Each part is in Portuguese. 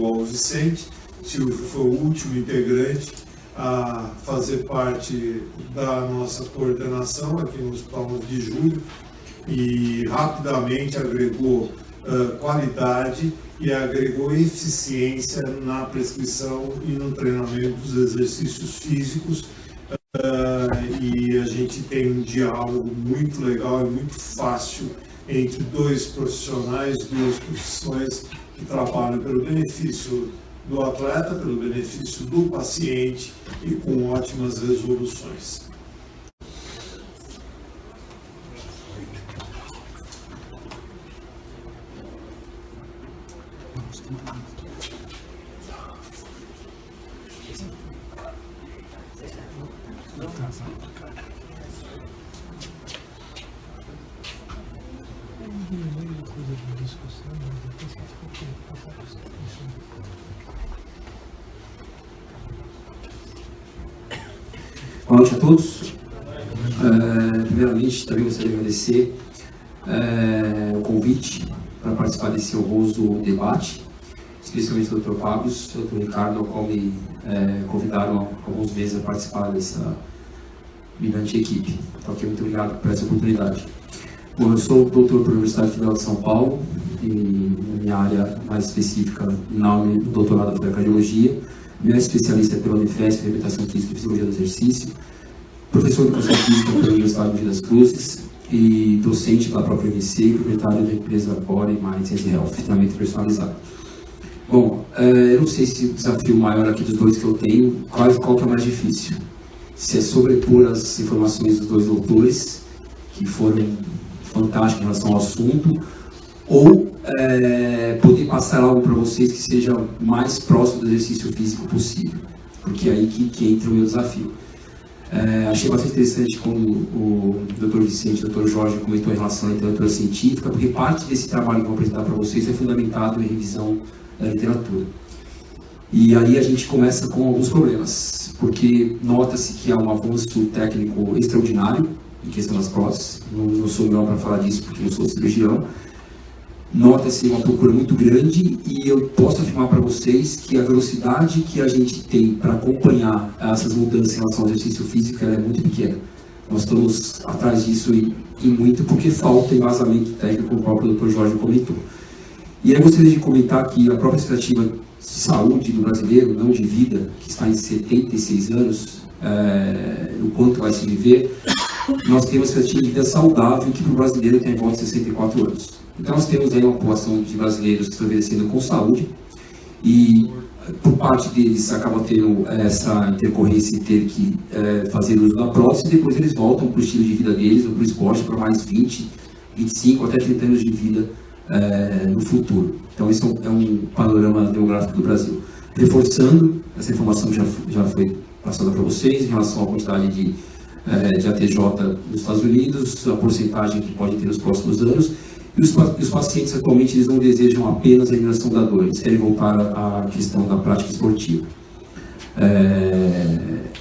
ao Vicente. Silvio foi o último integrante a fazer parte da nossa coordenação aqui no Hospital 9 de Julho e rapidamente agregou qualidade e agregou eficiência na prescrição e no treinamento dos exercícios físicos. E a gente tem um diálogo muito legal e muito fácil entre dois profissionais, duas profissões que trabalham pelo benefício do atleta, pelo benefício do paciente e com ótimas resoluções. Boa noite a todos. Primeiramente, também gostaria de agradecer o convite para participar desse honroso debate, especialmente o Dr. Pablo, o Dr. Ricardo, ao qual me convidaram há alguns meses a participar dessa brilhante equipe. Então, aqui, muito obrigado por essa oportunidade. Bom, eu sou doutor pela Universidade Federal de São Paulo e na minha área mais específica, no doutorado foi a cardiologia. Minha especialista é pela Unifesp, Reabilitação Física e Fisiologia do Exercício, professor de Educação Física pela Universidade de das Cruzes e docente da própria UNC e proprietário da empresa Body, Mind and Health, treinamento personalizado. Bom, eu não sei se o desafio maior aqui dos dois que eu tenho, qual que é mais difícil. Se é sobrepor as informações dos dois doutores, que foram fantásticos em relação ao assunto, ou poder passar algo para vocês que seja mais próximo do exercício físico possível, porque é aí que entra o meu desafio. Achei bastante interessante como o Dr. Vicente e o Dr. Jorge comentou em relação à literatura científica, porque parte desse trabalho que eu vou apresentar para vocês é fundamentado em revisão da literatura. E aí a gente começa com alguns problemas, porque nota-se que há um avanço técnico extraordinário em questão das próteses. Não sou melhor para falar disso porque não sou cirurgião. Nota-se uma procura muito grande e eu posso afirmar para vocês que a velocidade que a gente tem para acompanhar essas mudanças em relação ao exercício físico ela é muito pequena. Nós estamos atrás disso e muito porque falta embasamento técnico, como o próprio Dr. Jorge comentou. E eu gostaria de comentar que a própria expectativa de saúde do brasileiro, não de vida, que está em 76 anos, o quanto vai se viver, nós temos uma expectativa de vida saudável que para o brasileiro tem em volta de 64 anos. Então nós temos aí uma população de brasileiros que estão envelhecendo com saúde e por parte deles acaba tendo essa intercorrência de ter que fazer uso da prótese e depois eles voltam para o estilo de vida deles ou para o esporte para mais 20, 25 até 30 anos de vida no futuro. Então esse é um panorama demográfico do Brasil. Reforçando, essa informação já foi passada para vocês em relação à quantidade de ATJ nos Estados Unidos, a porcentagem que pode ter nos próximos anos. E os pacientes atualmente eles não desejam apenas a eliminação da dor, eles querem voltar à questão da prática esportiva.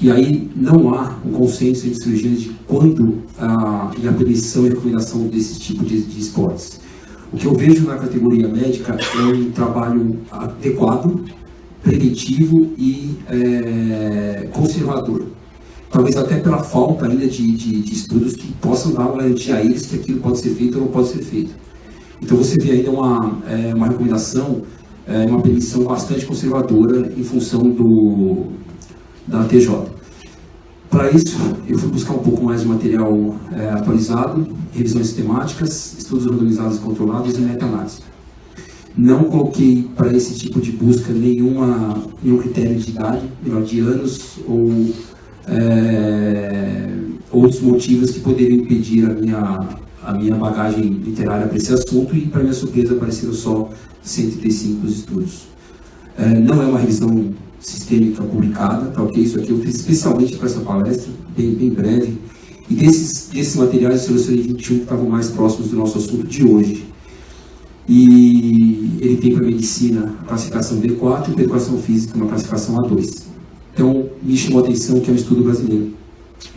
E aí não há um consenso entre cirurgiões de quando e a permissão e a recomendação desse tipo de esportes. O que eu vejo na categoria médica é um trabalho adequado, preventivo e conservador. Talvez até pela falta ainda de estudos que possam dar uma garantia a eles que aquilo pode ser feito ou não pode ser feito. Então você vê ainda uma recomendação, uma permissão bastante conservadora em função da TJ. Para isso, eu fui buscar um pouco mais de material atualizado, revisões sistemáticas, estudos randomizados e controlados e meta-análise. Não coloquei para esse tipo de busca nenhum critério de idade, menor de anos ou outros motivos que poderiam impedir a minha bagagem literária para esse assunto e, para minha surpresa, apareceram só 135 estudos. Não é uma revisão sistêmica publicada, tá ok? Isso aqui eu fiz especialmente para essa palestra, bem breve, e desses materiais eu selecionei 21 que estavam mais próximos do nosso assunto de hoje. E ele tem para medicina a classificação B4 e para educação física uma classificação A2. Então, me chamou a atenção que é um estudo brasileiro.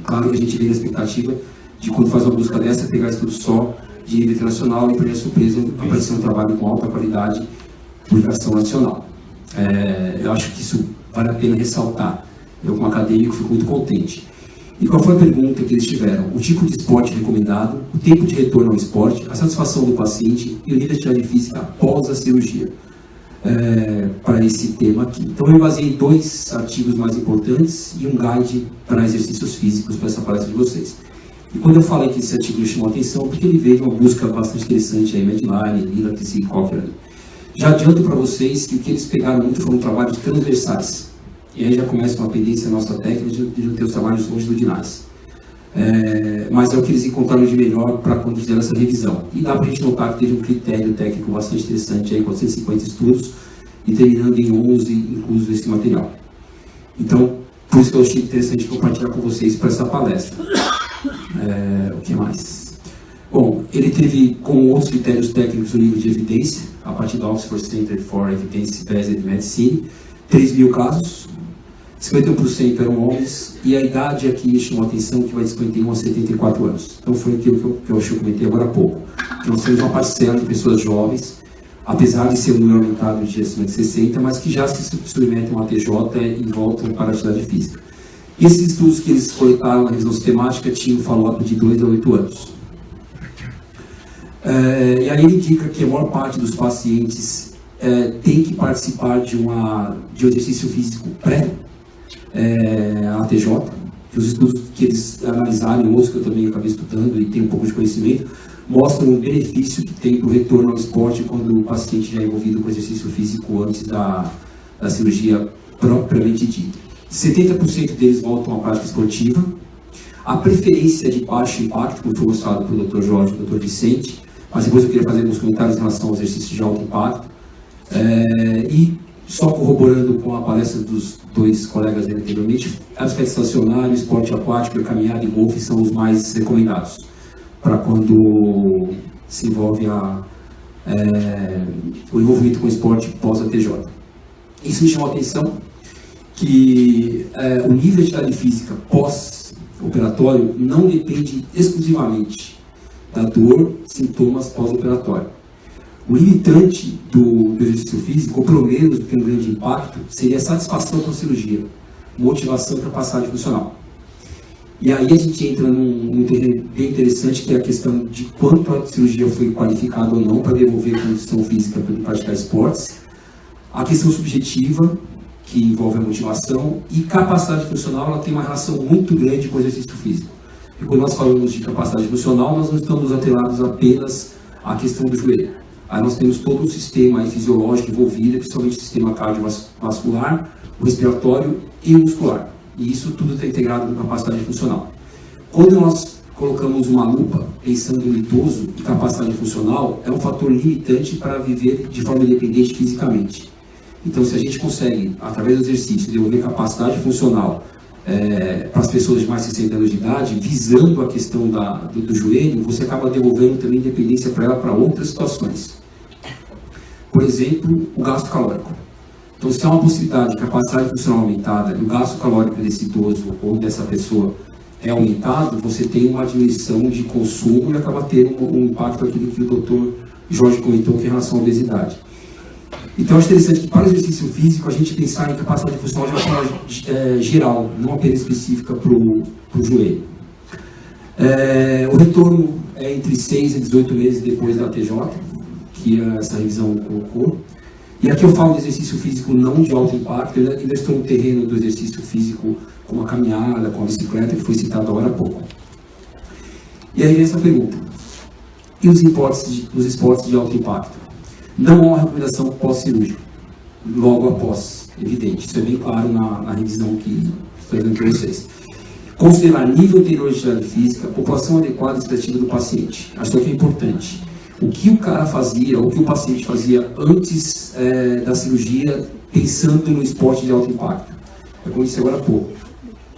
Claro que a gente vê a expectativa de quando faz uma busca dessa, pegar estudo só de nível internacional e, para minha surpresa, aparecer um trabalho com alta qualidade, publicação nacional. Eu acho que isso vale a pena ressaltar. Eu, como acadêmico, fico muito contente. E qual foi a pergunta que eles tiveram? O tipo de esporte recomendado, o tempo de retorno ao esporte, a satisfação do paciente e o nível de atividade física após a cirurgia. Para esse tema aqui. Então eu baseei 2 artigos mais importantes e um guide para exercícios físicos para essa palestra de vocês. E quando eu falei que esse artigo me chamou a atenção, porque ele veio de uma busca bastante interessante aí, Medline, Lilacs e Cochrane. Já adianto para vocês que o que eles pegaram muito foram trabalhos transversais. E aí já começa uma pendência nossa técnica de não ter os trabalhos longitudinais. Mas é o que eles encontraram de melhor para quando fizeram essa revisão. E dá para a gente notar que teve um critério técnico bastante interessante, aí, 450 estudos, e terminando em 11 inclusos esse material. Então, por isso que eu achei interessante compartilhar com vocês para essa palestra. O que mais? Bom, ele teve, como outros critérios técnicos, o nível de evidência, a partir do Oxford Center for Evidence-Based Medicine, 3.000 casos, 51% eram homens, e a idade aqui me chamou a atenção, que vai de 51 a 74 anos. Então foi aquilo que eu comentei agora há pouco. Que nós temos uma parcela de pessoas jovens, apesar de ser um número aumentado de acima de 60, mas que já se submetem a TJ e voltam para a atividade física. E esses estudos que eles coletaram na revisão sistemática tinham follow-up de 2 a 8 anos. E aí ele indica que a maior parte dos pacientes tem que participar de um exercício físico pré-ATJ, que os estudos que eles analisaram, outros que eu também acabei estudando e tenho um pouco de conhecimento, mostram o benefício que tem para o retorno ao esporte quando o paciente já é envolvido com exercício físico antes da cirurgia propriamente dita. 70% deles voltam à prática esportiva. A preferência de baixo impacto, como foi mostrado pelo Dr. Jorge e Dr. Vicente, mas depois eu queria fazer alguns comentários em relação ao exercício de alto impacto. E só corroborando com a palestra dos 2 colegas anteriormente, aspecto estacionário, esporte aquático, caminhada e golfe são os mais recomendados para quando se envolve o envolvimento com o esporte pós-ATJ. Isso me chamou a atenção que o nível de atividade física pós-operatório não depende exclusivamente da dor, sintomas pós-operatório. O limitante do exercício físico, ou pelo menos do que tem um grande impacto, seria a satisfação com a cirurgia, motivação e capacidade funcional. E aí a gente entra num terreno bem interessante, que é a questão de quanto a cirurgia foi qualificada ou não para devolver a condição física para praticar esportes, a questão subjetiva, que envolve a motivação, e capacidade funcional, ela tem uma relação muito grande com o exercício físico. E quando nós falamos de capacidade funcional, nós não estamos atrelados apenas à questão do joelho. Aí nós temos todo um sistema fisiológico envolvido, principalmente o sistema cardiovascular, o respiratório e o muscular. E isso tudo está integrado com capacidade funcional. Quando nós colocamos uma lupa pensando no idoso e capacidade funcional, é um fator limitante para viver de forma independente fisicamente. Então, se a gente consegue, através do exercício, desenvolver capacidade funcional para as pessoas de mais de 60 anos de idade, visando a questão do joelho, você acaba devolvendo também independência para ela para outras situações. Por exemplo, o gasto calórico. Então, se há uma possibilidade de capacidade funcional aumentada e o gasto calórico desse idoso ou dessa pessoa é aumentado, você tem uma diminuição de consumo e acaba tendo um impacto aquilo que o Dr. Jorge comentou, que é em relação à obesidade. Então, eu acho interessante que para o exercício físico a gente pensar em capacidade funcional de uma forma geral, não apenas específica para o joelho. O retorno é entre 6 e 18 meses depois da TJ, que essa revisão colocou. E aqui eu falo de exercício físico não de alto impacto, eu ainda estou no terreno do exercício físico com a caminhada, com a bicicleta, que foi citado agora há pouco. E aí vem essa pergunta: e os esportes de alto impacto? Não há uma recomendação pós-cirúrgica, logo após, evidente. Isso é bem claro na revisão que estou dando para vocês. Considerar nível anterior de atividade física, população adequada e expectativa do paciente. Acho que é importante. O que o cara fazia, o que o paciente fazia antes da cirurgia, pensando no esporte de alto impacto. É como eu disse agora há pouco.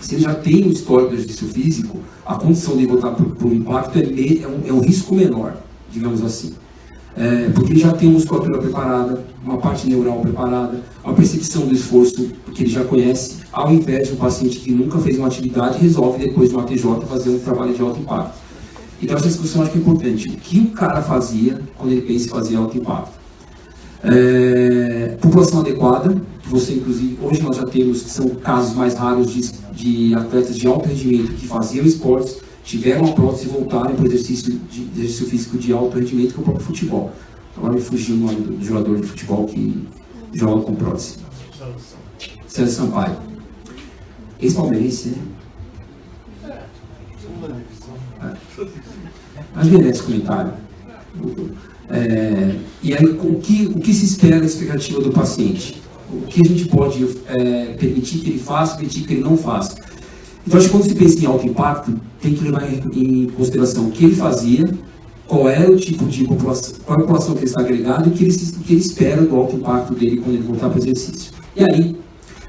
Se ele já tem um histórico de exercício físico, a condição de voltar para o impacto é um risco menor, digamos assim. Porque ele já tem uma musculatura preparada, uma parte neural preparada, uma percepção do esforço que ele já conhece, ao invés de um paciente que nunca fez uma atividade e resolve depois de uma TJ fazer um trabalho de alto impacto. Então essa discussão acho que é importante. O que o cara fazia quando ele pensa em fazer alto impacto? População adequada, você inclusive, hoje nós já temos, que são casos mais raros de atletas de alto rendimento que faziam esportes, tiveram a prótese e voltaram para o exercício físico de alto rendimento, que é o próprio futebol. Agora me fugiu o nome do jogador de futebol que joga com prótese. César Sampaio. Ex-palmeirense, né? Mas merece comentário. E aí, o que se espera da expectativa do paciente? O que a gente pode permitir que ele faça, permitir que ele não faça? Então, acho que quando se pensa em alto impacto, tem que levar em consideração o que ele fazia, qual era o tipo de população, qual é a população que ele está agregado e o que ele espera do alto impacto dele quando ele voltar para o exercício. E aí,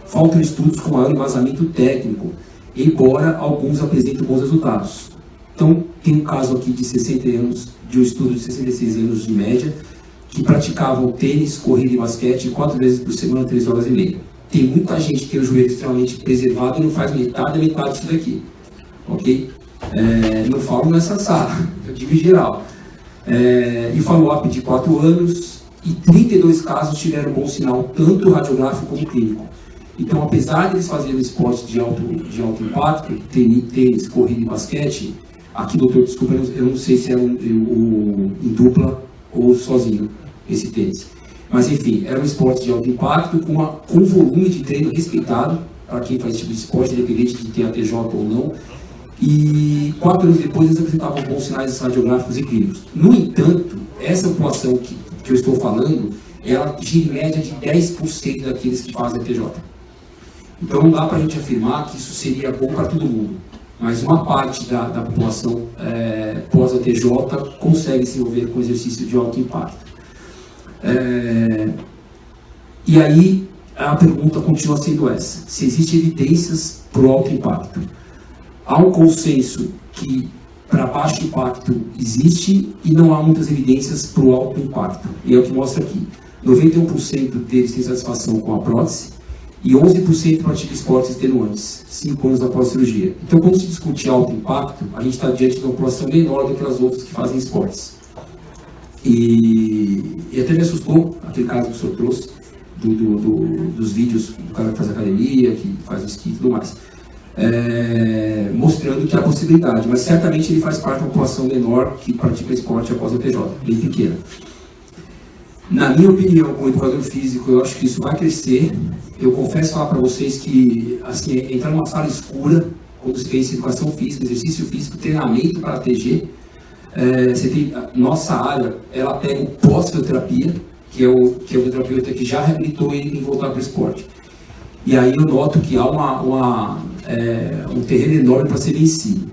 faltam estudos com maior embasamento técnico, embora alguns apresentem bons resultados. Então, tem um caso aqui de 60 anos, de um estudo de 66 anos de média, que praticavam tênis, corrida e basquete 4 vezes por semana, 3 horas e meia. Tem muita gente que tem o joelho extremamente preservado e não faz metade disso daqui. Ok? Não falo nessa sala, eu digo em geral. E follow-up de 4 anos, e 32 casos tiveram bom sinal, tanto radiográfico como clínico. Então, apesar de eles fazerem esporte de alto impacto, tênis, corrida e basquete, aqui, doutor, desculpa, eu não sei se era em dupla ou sozinho, esse tênis. Mas, enfim, era um esporte de alto impacto, com volume de treino respeitado, para quem faz esse tipo de esporte, independente de ter ATJ ou não. E 4 anos depois, eles apresentavam bons sinais radiográficos e clínicos. No entanto, essa população que eu estou falando, ela gira em média de 10% daqueles que fazem ATJ. Então, não dá para a gente afirmar que isso seria bom para todo mundo. Mas uma parte da população pós-ATJ consegue se envolver com exercício de alto impacto. E aí, a pergunta continua sendo essa: se existem evidências para o alto impacto. Há um consenso que para baixo impacto existe e não há muitas evidências para o alto impacto. E é o que mostra aqui. 91% deles têm satisfação com a prótese e 11% pratica esportes extenuantes, 5 anos após a cirurgia. Então, quando se discute alto impacto, a gente está diante de uma população menor do que as outras que fazem esportes. E até me assustou aquele caso que o senhor trouxe, dos vídeos do cara que faz academia, que faz esqui e tudo mais. Mostrando que há possibilidade, mas certamente ele faz parte de uma população menor que pratica esporte após a TJ, bem pequena. Na minha opinião, como educador físico, eu acho que isso vai crescer. Eu confesso falar para vocês que, assim, entrar numa sala escura, quando se pensa em educação física, exercício físico, treinamento para ATG, você tem, nossa área, ela pega o pós-fisioterapia, que é o fisioterapeuta que já reabilitou ele em voltar para o esporte. E aí eu noto que há um terreno enorme para ser vencido.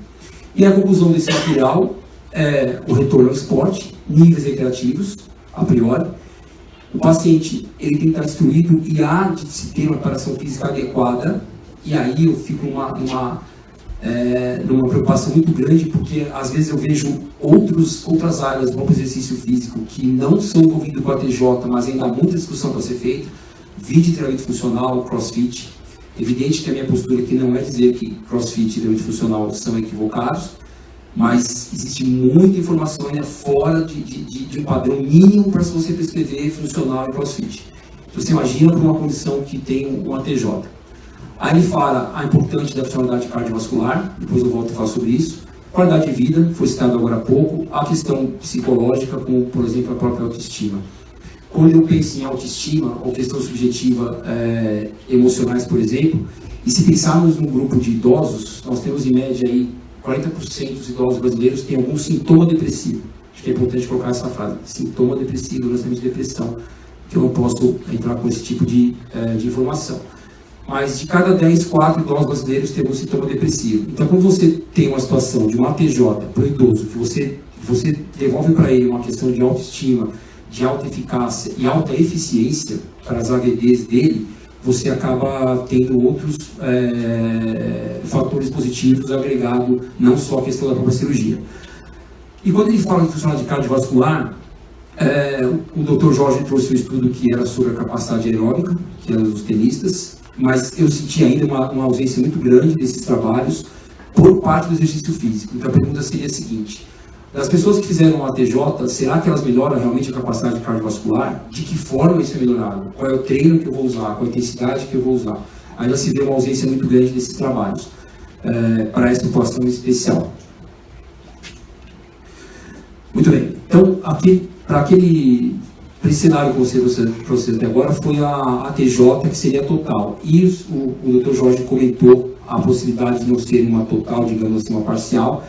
E a conclusão desse material é o retorno ao esporte, níveis recreativos, a priori. O paciente ele tem que estar instruído e há de se ter uma preparação física adequada. E aí eu fico numa preocupação muito grande, porque às vezes eu vejo outras áreas do próprio exercício físico que não são envolvidas com a TJ, mas ainda há muita discussão para ser feita. Vídeo de treinamento funcional, crossfit. Evidente que a minha postura aqui não é dizer que crossfit e treinamento funcional são equivocados, mas existe muita informação ainda fora de um padrão mínimo para você prescrever funcional e crossfit. Então, você imagina por uma condição que tem uma TJ. Aí ele fala a importância da funcionalidade cardiovascular, depois eu volto a falar sobre isso. Qualidade de vida, foi citado agora há pouco, a questão psicológica, como por exemplo a própria autoestima. Quando eu penso em autoestima ou questão subjetiva emocionais, por exemplo, e se pensarmos num grupo de idosos, nós temos em média aí 40% dos idosos brasileiros têm algum sintoma depressivo. Acho que é importante colocar essa frase, sintoma depressivo, não necessariamente depressão, que eu não posso entrar com esse tipo de informação. Mas de cada 10, 4 idosos brasileiros têm algum sintoma depressivo. Então, quando você tem uma situação de uma ATJ para o idoso, que você devolve para ele uma questão de autoestima, de alta eficácia e alta eficiência para as AVDs dele, você acaba tendo outros fatores positivos agregados, não só a questão da própria cirurgia. E quando ele fala de funcionalidade cardiovascular, o Dr. Jorge trouxe um estudo que era sobre a capacidade aeróbica, que era dos tenistas, mas eu senti ainda uma ausência muito grande desses trabalhos por parte do exercício físico. Então a pergunta seria a seguinte: Das pessoas que fizeram a TJ, será que elas melhoram realmente a capacidade cardiovascular? De que forma isso é melhorado? Qual é o treino que eu vou usar? Qual a intensidade que eu vou usar? Ainda se vê uma ausência muito grande desses trabalhos para essa população especial. Muito bem. Então, aqui, para esse cenário que você trouxe até agora, foi a TJ, que seria total. E o Dr. Jorge comentou a possibilidade de não ser uma total, digamos assim, uma parcial.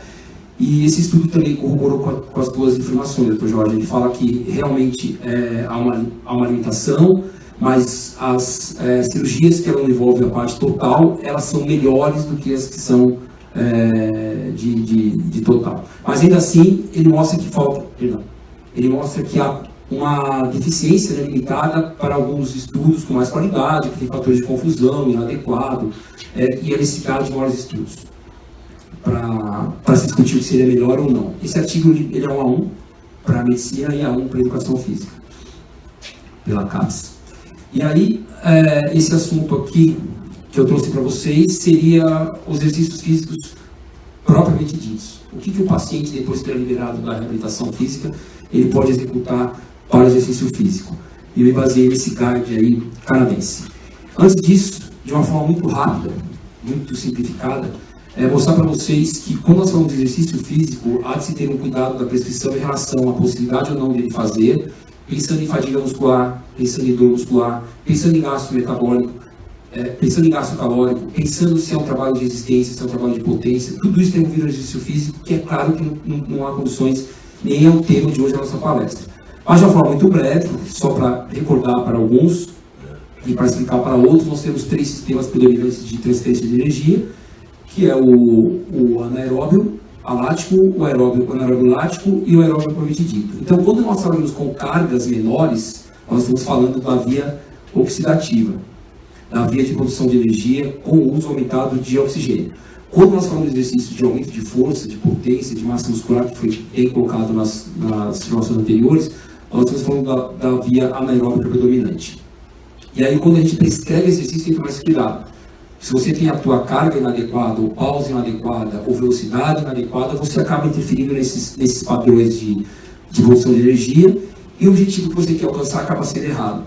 E esse estudo também corroborou com as duas informações, Dr. Jorge. Ele fala que realmente há uma limitação, mas as cirurgias que ela envolvem a parte total, elas são melhores do que as que são de total. Mas ainda assim, ele mostra que há uma deficiência, né, limitada para alguns estudos com mais qualidade, que tem fatores de confusão, inadequado, e a necessidade de maiores estudos para se discutir o que seria melhor ou não. Esse artigo ele é um A1 para a medicina e A1 para a educação física, pela CAPES. E aí, esse assunto aqui que eu trouxe para vocês seria os exercícios físicos propriamente ditos. O que o paciente, depois de ter liberado da reabilitação física, ele pode executar para o exercício físico. E eu me baseei nesse guide aí canadense. Antes disso, de uma forma muito rápida, muito simplificada, mostrar para vocês que quando nós falamos de exercício físico, há de se ter um cuidado da prescrição em relação à possibilidade ou não dele fazer, pensando em fadiga muscular, pensando em dor muscular, pensando em gasto metabólico, pensando em gasto calórico, pensando se é um trabalho de resistência, se é um trabalho de potência. Tudo isso tem envolvido no exercício físico, que é claro que não há condições, nem é o tema de hoje da nossa palestra. Mas de uma forma muito breve, só para recordar para alguns e para explicar para outros, nós temos 3 sistemas predominantes de transferência de energia, que é o anaeróbio alático, o anaeróbio lático e o aeróbio propriamente dito. Então, quando nós falamos com cargas menores, nós estamos falando da via oxidativa, da via de produção de energia com o uso aumentado de oxigênio. Quando nós falamos de exercício de aumento de força, de potência, de massa muscular, que foi bem colocado nas informações anteriores, nós estamos falando da via anaeróbica predominante. E aí, quando a gente prescreve exercício, tem que tomar esse cuidado. Se você tem a tua carga inadequada, ou pausa inadequada, ou velocidade inadequada, você acaba interferindo nesses padrões de produção de energia, e o objetivo que você quer alcançar acaba sendo errado.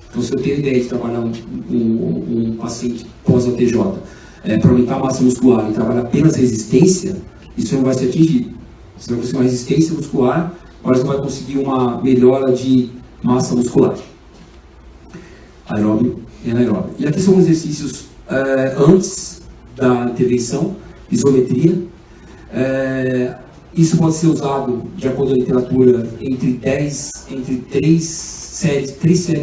Então, se eu tenho a ideia de trabalhar um paciente pós-ATJ para aumentar a massa muscular e trabalhar apenas resistência, isso não vai ser atingido. Você vai conseguir uma resistência muscular, mas não vai conseguir uma melhora de massa muscular. Aeróbio e anaeróbio. E aqui são exercícios antes da intervenção, isometria. Isso pode ser usado, de acordo com a literatura, entre 3 séries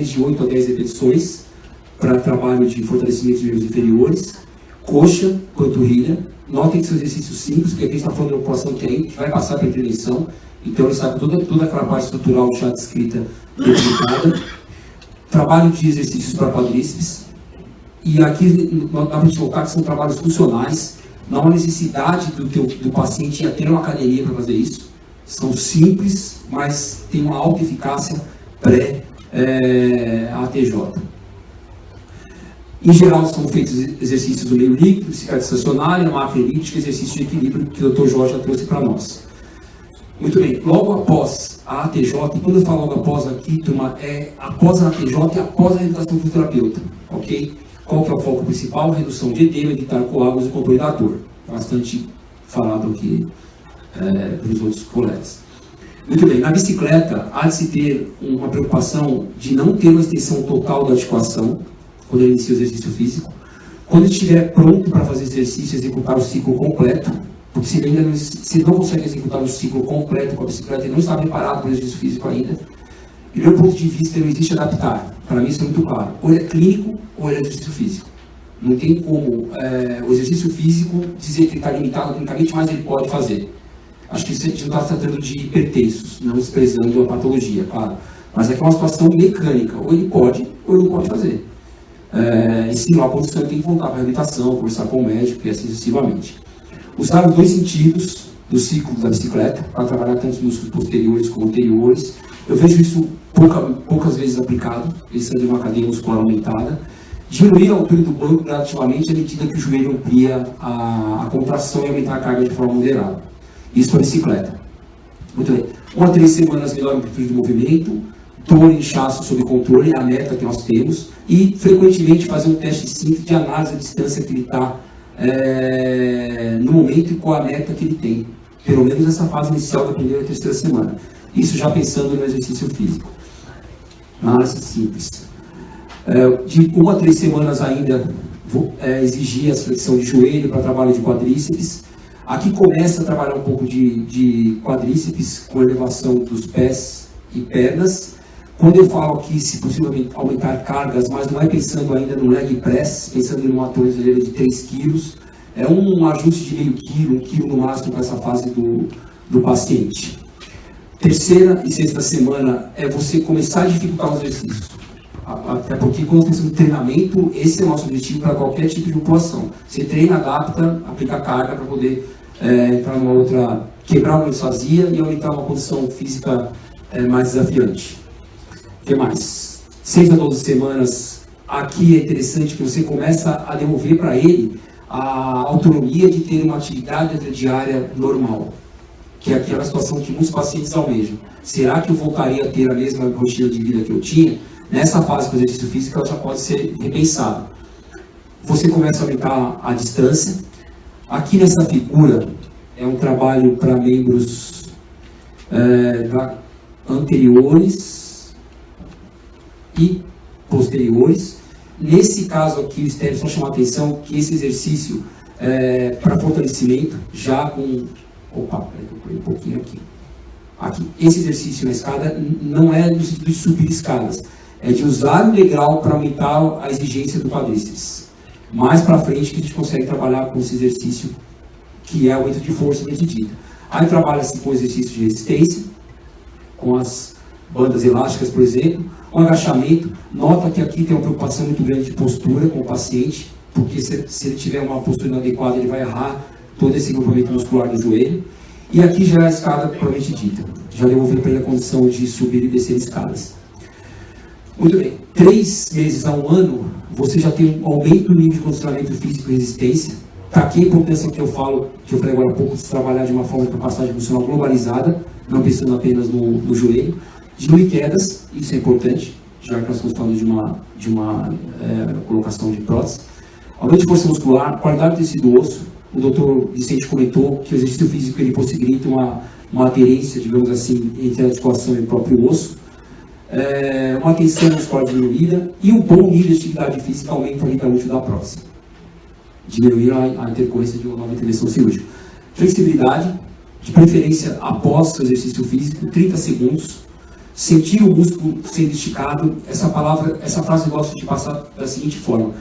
de 8 a 10 repetições para trabalho de fortalecimento de membros inferiores, coxa, panturrilha. Notem que são exercícios simples, porque aqui a gente está falando de uma população que vai passar pela intervenção, então ele sabe toda aquela parte estrutural já descrita, explicada. Trabalho de exercícios para quadríceps. E aqui dá para a gente colocar que são trabalhos funcionais, não há necessidade do paciente ir até uma academia para fazer isso. São simples, mas tem uma alta eficácia pré-ATJ. Em geral, são feitos exercícios do meio líquido, bicicleta estacionária, máquina elíptica, exercício de equilíbrio que o Dr. Jorge já trouxe para nós. Muito bem, logo após a ATJ, e quando eu falo logo após aqui, turma, após a ATJ e após a reabilitação do fisioterapeuta, ok? Qual que é o foco principal? Redução de edema, evitar coágulos e controle da dor. Bastante falado aqui pelos outros colegas. Muito bem, na bicicleta, há de se ter uma preocupação de não ter uma extensão total da articulação, quando ele inicia o exercício físico. Quando ele estiver pronto para fazer exercício, executar o ciclo completo, porque se ele não consegue executar o ciclo completo com a bicicleta, ele não está preparado para o exercício físico ainda. E do meu ponto de vista, não existe adaptar. Para mim isso é muito claro. Ou ele é clínico, ou ele é exercício físico. Não tem como o exercício físico dizer que ele está limitado clinicamente, mas ele pode fazer. Acho que a gente não está tratando de hipertensos, não desprezando a patologia, claro. Mas aqui é uma situação mecânica. Ou ele pode, ou ele não pode fazer. E se não há condição, ele tem que voltar para a reabilitação, conversar com o médico e assim sucessivamente. Usar os 2 sentidos do ciclo da bicicleta para trabalhar tanto os músculos posteriores como anteriores. Eu vejo isso poucas vezes aplicado, pensando em uma cadeia muscular aumentada. Diminuir a altura do banco gradativamente à medida que o joelho amplia a contração e aumentar a carga de forma moderada. Isso para a bicicleta. Muito bem. 1 a 3 semanas melhora a amplitude do movimento, dor e inchaço sob controle, é a meta que nós temos, e frequentemente fazer um teste simples de análise da distância que ele está no momento e qual a meta que ele tem, pelo menos nessa fase inicial da primeira e terceira semana. Isso já pensando no exercício físico. Análise simples. De 1 a 3 semanas ainda exigir a flexão de joelho para trabalho de quadríceps. Aqui começa a trabalhar um pouco de quadríceps com elevação dos pés e pernas. Quando eu falo aqui, se possível, aumentar cargas, mas não é pensando ainda no leg press, pensando em uma tornozeleira de 3 kg, é um ajuste de meio quilo, 1 kg no máximo para essa fase do paciente. Terceira e sexta semana é você começar a dificultar o exercício. Até porque quando nós pensamos em treinamento, esse é o nosso objetivo para qualquer tipo de população. Você treina, adapta, aplica carga para poder entrar numa outra, quebrar uma disfasia e aumentar uma condição física mais desafiante. O que mais? 6 a 12 semanas, aqui é interessante que você começa a devolver para ele a autonomia de ter uma atividade diária normal, que é aquela situação que muitos pacientes almejam. Será que eu voltaria a ter a mesma rotina de vida que eu tinha? Nessa fase do exercício físico, ela já pode ser repensada. Você começa a aumentar a distância. Aqui nessa figura, é um trabalho para membros anteriores e posteriores. Nesse caso aqui, o Estélio só chama a atenção que esse exercício para fortalecimento, já com... Opa, peraí, eu pulei um pouquinho aqui. Esse exercício na escada não é no sentido de subir escadas, é de usar o degrau para aumentar a exigência do quadríceps. Mais para frente que a gente consegue trabalhar com esse exercício, que é o aumento de força medida. Aí trabalha-se com exercício de resistência, com as bandas elásticas, por exemplo, o agachamento. Nota que aqui tem uma preocupação muito grande de postura com o paciente, porque se ele tiver uma postura inadequada, ele vai errar todo esse grupamento muscular do joelho. E aqui já é a escada propriamente dita. Já devolvi para ele a condição de subir e descer escadas. Muito bem. 3 meses a 1 ano, você já tem um aumento no nível de condicionamento físico e resistência. Está aqui a importância que eu falei agora há pouco, de trabalhar de uma forma de capacidade funcional globalizada, não pensando apenas no joelho. Diminuir quedas, isso é importante, já que nós estamos falando de uma colocação de prótese. Aumento de força muscular, qualidade do tecido osso. O doutor Vicente comentou que o exercício físico ele possibilita uma aderência, digamos assim, entre a articulação e o próprio osso. Uma tensão muscular diminuída e um bom nível de atividade física aumenta a vida útil da prótese. Diminuir a intercorrência de uma nova intervenção cirúrgica. Flexibilidade, de preferência após o exercício físico, 30 segundos. Sentir o músculo sendo esticado. Essa frase eu gosto de passar da seguinte forma: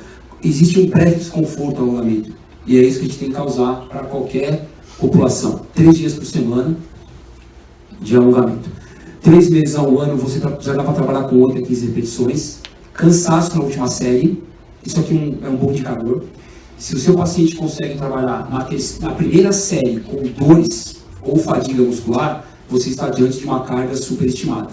existe um breve desconforto ao alongamento, e é isso que a gente tem que causar para qualquer população. 3 dias por semana de alongamento. 3 meses a 1 ano, você já dá para trabalhar com 8 a 15 repetições. Cansaço na última série, isso aqui é um bom indicador. Se o seu paciente consegue trabalhar na primeira série com dores ou fadiga muscular, você está diante de uma carga superestimada.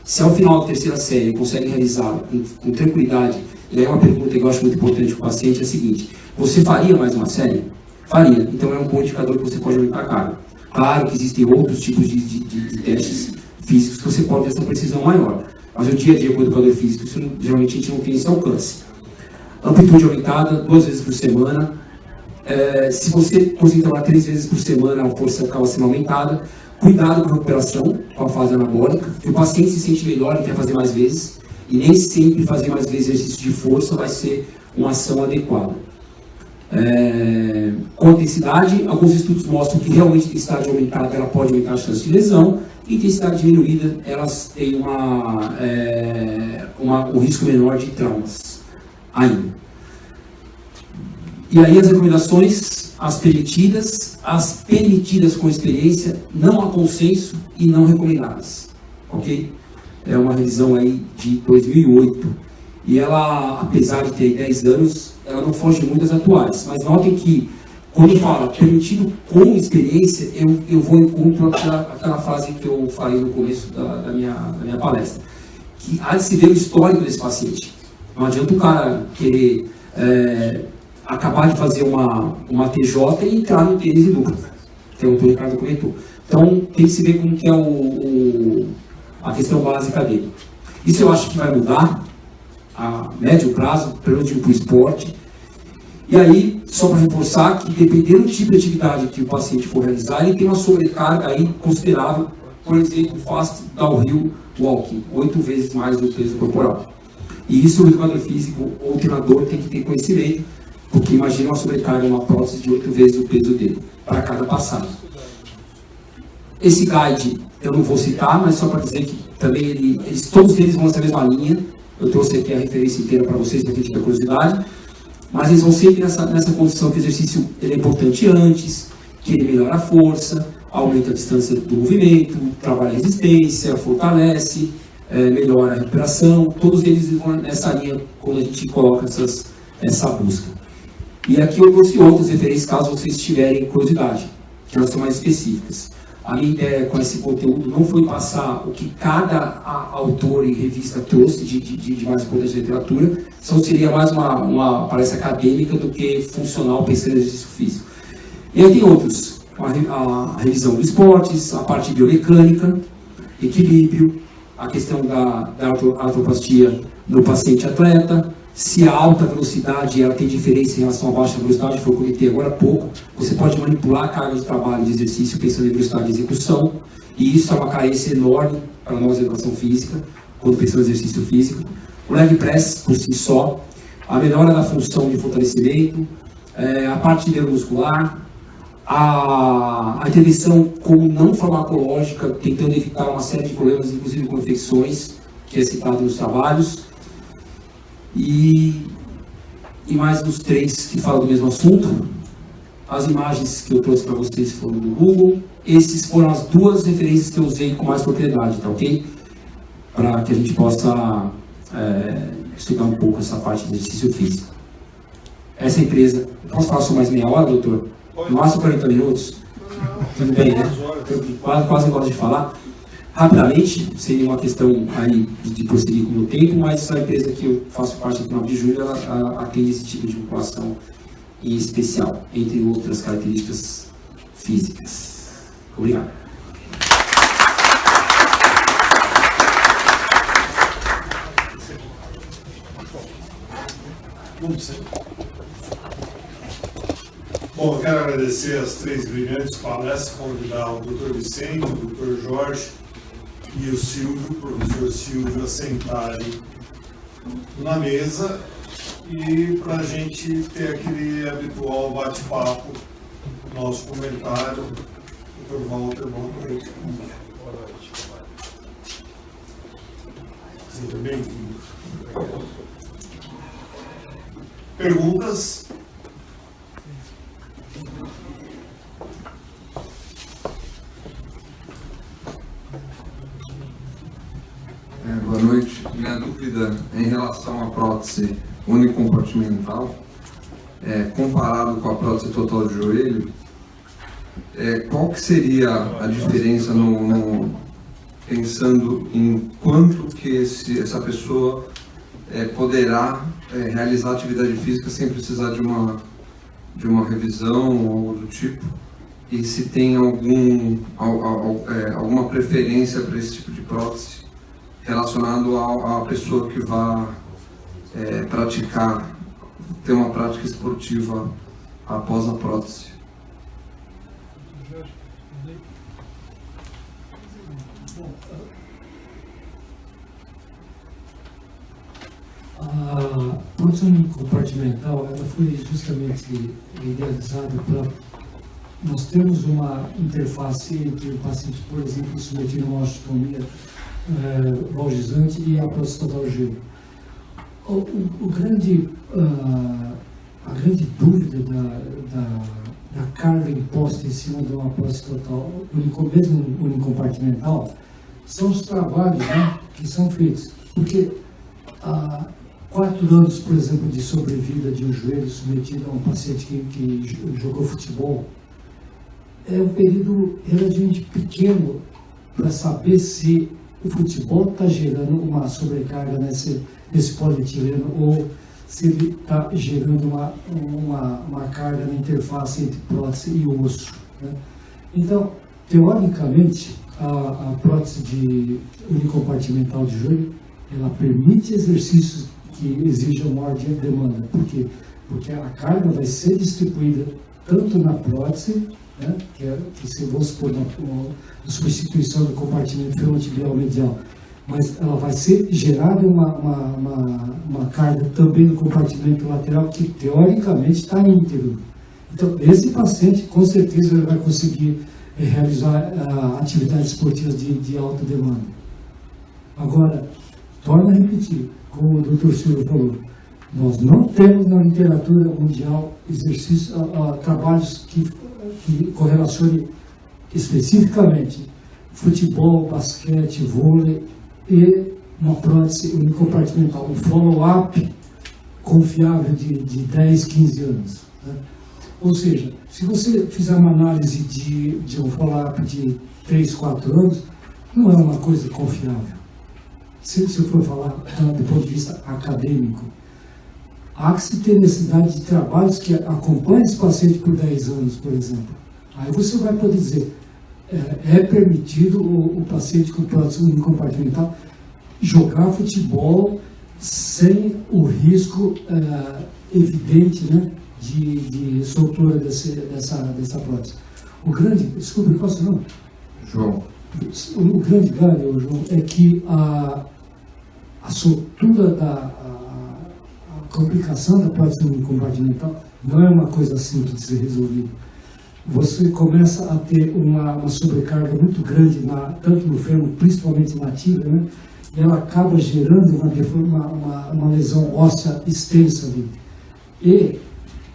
Se ao final da terceira série consegue realizá-la com tranquilidade, e aí uma pergunta que eu acho muito importante para o paciente é a seguinte: você faria mais uma série? Faria. Então é um bom indicador que você pode aumentar a carga. Claro que existem outros tipos de testes físicos que você pode ter essa precisão maior. Mas no dia a dia com o educador físico, geralmente a gente não tem esse alcance. Amplitude aumentada, 2 vezes por semana. Se você conseguir trabalhar 3 vezes por semana, a força acaba sendo aumentada. Cuidado com a recuperação, com a fase anabólica, que o paciente se sente melhor e quer fazer mais vezes. E nem sempre fazer mais vezes exercício de força vai ser uma ação adequada. Com intensidade, alguns estudos mostram que realmente a intensidade aumentada ela pode aumentar a chance de lesão, e intensidade diminuída elas têm um risco menor de traumas ainda. E aí as recomendações, as permitidas com experiência, não há consenso e não recomendadas. Ok? É uma revisão aí de 2008. E ela, apesar de ter 10 anos, ela não foge muito das atuais. Mas notem que, quando fala permitido com experiência, eu vou em encontro àquela frase que eu falei no começo da minha palestra. Que há de se ver o histórico desse paciente. Não adianta o cara querer acabar de fazer uma TJ e entrar no tênis e dupla, que é o que o Ricardo comentou. Então, tem que se ver como que é a questão básica dele. Isso eu acho que vai mudar a médio prazo, pelo menos para o esporte. E aí, só para reforçar que, dependendo do tipo de atividade que o paciente for realizar, ele tem uma sobrecarga aí considerável. Por exemplo, fast downhill walking, 8 vezes mais do peso corporal. E isso o educador físico ou o treinador tem que ter conhecimento, porque imagina uma sobrecarga, uma prótese de 8 vezes o peso dele, para cada passada. Esse guide eu não vou citar, mas só para dizer que também todos eles vão nessa mesma linha. Eu trouxe aqui a referência inteira para vocês, para quem tiver curiosidade. Mas eles vão sempre nessa condição que o exercício ele é importante antes, que ele melhora a força, aumenta a distância do movimento, trabalha a resistência, fortalece, melhora a recuperação. Todos eles vão nessa linha quando a gente coloca essa busca. E aqui eu trouxe outras referências, caso vocês tiverem curiosidade, que elas são mais específicas. A minha ideia com esse conteúdo não foi passar o que cada autor e revista trouxe de mais importante da literatura, só seria mais uma palestra acadêmica do que funcional pensando em exercício físico. E aí tem outros, a revisão dos esportes, a parte biomecânica, equilíbrio, a questão da artroplastia no paciente atleta, se a alta velocidade ela tem diferença em relação à baixa velocidade, foi o que eu comentei agora há pouco, você pode manipular a carga de trabalho de exercício pensando em velocidade de execução, e isso é uma carência enorme para nós da educação física, quando pensamos em exercício físico. O leg press, por si só, a melhora da função de fortalecimento, a parte neuromuscular, a intervenção como não farmacológica, tentando evitar uma série de problemas, inclusive com infecções, que é citado nos trabalhos. E mais dos 3 que falam do mesmo assunto. As imagens que eu trouxe para vocês foram do Google. Esses foram as 2 referências que eu usei com mais propriedade, tá ok? Para que a gente possa estudar um pouco essa parte de exercício físico. Essa empresa, eu posso falar só mais meia hora, doutor? No máximo 40 minutos? Tudo bem, né? Eu quase não gosto de falar. Rapidamente, seria uma questão aí de prosseguir com o meu tempo, mas a empresa que eu faço parte aqui no 9 de julho, ela atende esse tipo de população em especial, entre outras características físicas. Obrigado. Bom, eu quero agradecer as 3 brilhantes palestras, convidar o Dr. Vicente, o Dr. Jorge e o Silvio, o professor Silvio, a sentarem na mesa e para a gente ter aquele habitual bate-papo, nosso comentário. Dr. Walter, boa noite. Boa noite. Seja bem-vindo. Perguntas? Boa noite. Minha dúvida é em relação à prótese unicompartimental, comparado com a prótese total de joelho, qual que seria a diferença pensando em quanto que essa pessoa poderá realizar atividade física sem precisar de uma revisão ou algo do tipo, e se tem alguma preferência para esse tipo de prótese relacionado à pessoa que vai ter uma prática esportiva após a prótese. A prótese compartimental ela foi justamente idealizada para nós termos uma interface entre o paciente, por exemplo, submetido a uma osteotomia valgizante e a prótese total de joelho. A grande dúvida da carga imposta em cima de uma prótese total, mesmo unicompartimental, são os trabalhos, né, que são feitos. Porque 4 anos, por exemplo, de sobrevida de um joelho submetido a um paciente que jogou futebol é um período relativamente pequeno para saber se o futebol está gerando uma sobrecarga nesse polietileno ou se ele está gerando uma carga na interface entre prótese e osso, né? Então, teoricamente, a prótese unicompartimental de joelho, ela permite exercícios que exijam maior demanda. Por quê? Porque a carga vai ser distribuída tanto na prótese, né, que se vamos supor na substituição do compartimento femotibial medial, mas ela vai ser gerada uma carga também no compartimento lateral que teoricamente está íntegro. Então, esse paciente, com certeza, ele vai conseguir realizar atividades esportivas de alta demanda. Agora, torna a repetir, como o Dr. Silvio falou, nós não temos na literatura mundial trabalhos que correlacionem especificamente futebol, basquete, vôlei e uma prótese unicompartimental, um follow-up confiável de 10, 15 anos. Né? Ou seja, se você fizer uma análise de um follow-up de 3, 4 anos, não é uma coisa confiável. Se você for falar do ponto de vista acadêmico, há que se ter necessidade de trabalhos que acompanhem esse paciente por 10 anos, por exemplo. Aí você vai poder dizer, é permitido o paciente com prótese unicompartimental jogar futebol sem o risco evidente, né, de soltura dessa prótese. O grande, desculpe, qual é o seu nome? João. O grande galho, João, é que a soltura a complicação da prótese unicompartimental não é uma coisa simples de ser resolvida. Você começa a ter uma sobrecarga muito grande, tanto no fêmur, principalmente na tíbia, né? E ela acaba gerando uma lesão óssea extensa ali. E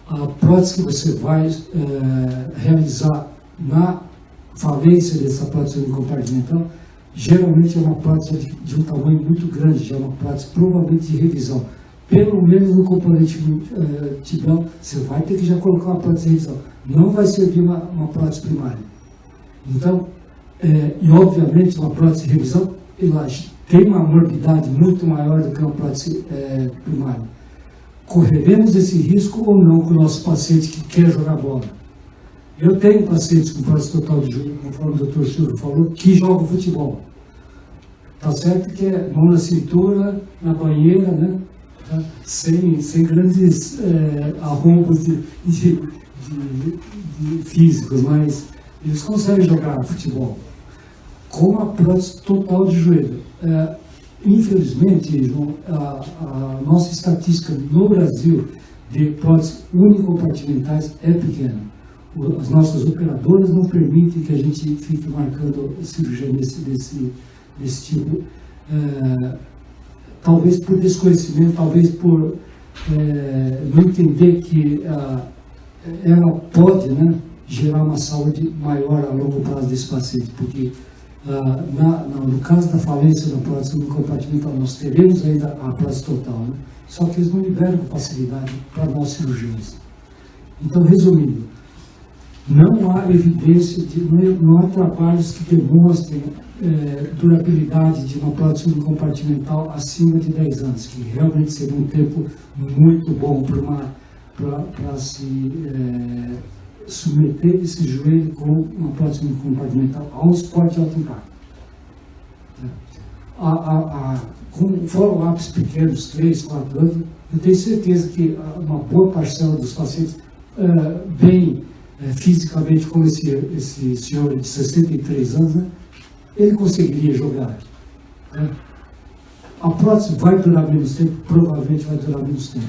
a prótese que você vai realizar na falência dessa prótese unicompartimental, geralmente é uma prótese de um tamanho muito grande, já é uma prótese provavelmente de revisão. Pelo menos no componente tibial, você vai ter que já colocar uma prótese de revisão. Não vai servir uma prótese primária. Então, e obviamente uma prótese de revisão, ela tem uma morbidade muito maior do que uma prótese primária. Correremos esse risco ou não com o nosso paciente que quer jogar bola? Eu tenho pacientes com prótese total de joelho, conforme o Dr. Silvio falou, que jogam futebol. Tá certo que é mão na cintura, na banheira, né? Tá? Sem grandes arrombos de físicos, mas eles conseguem jogar futebol com a prótese total de joelho. Infelizmente, João, a nossa estatística no Brasil de próteses unicompartimentais é pequena. As nossas operadoras não permitem que a gente fique marcando cirurgia desse tipo. Talvez por desconhecimento, talvez por não entender que ela pode, né, gerar uma saúde maior a longo prazo desse paciente, porque no caso da falência da prótese unicompartimental, nós teremos ainda a prótese total, né? Só que eles não liberam com facilidade para nós cirurgiões. Então, resumindo, não há evidência, não há trabalhos que demonstrem durabilidade de uma prótese unicompartimental acima de 10 anos, que realmente seria um tempo muito bom para se submeter esse joelho com uma prótese unicompartimental a um esporte de alto impacto. Com follow-ups pequenos, 3, 4 anos, eu tenho certeza que uma boa parcela dos pacientes bem fisicamente, como esse senhor de 63 anos, né, ele conseguiria jogar. Né? A prótese vai durar menos tempo, provavelmente vai durar menos tempo.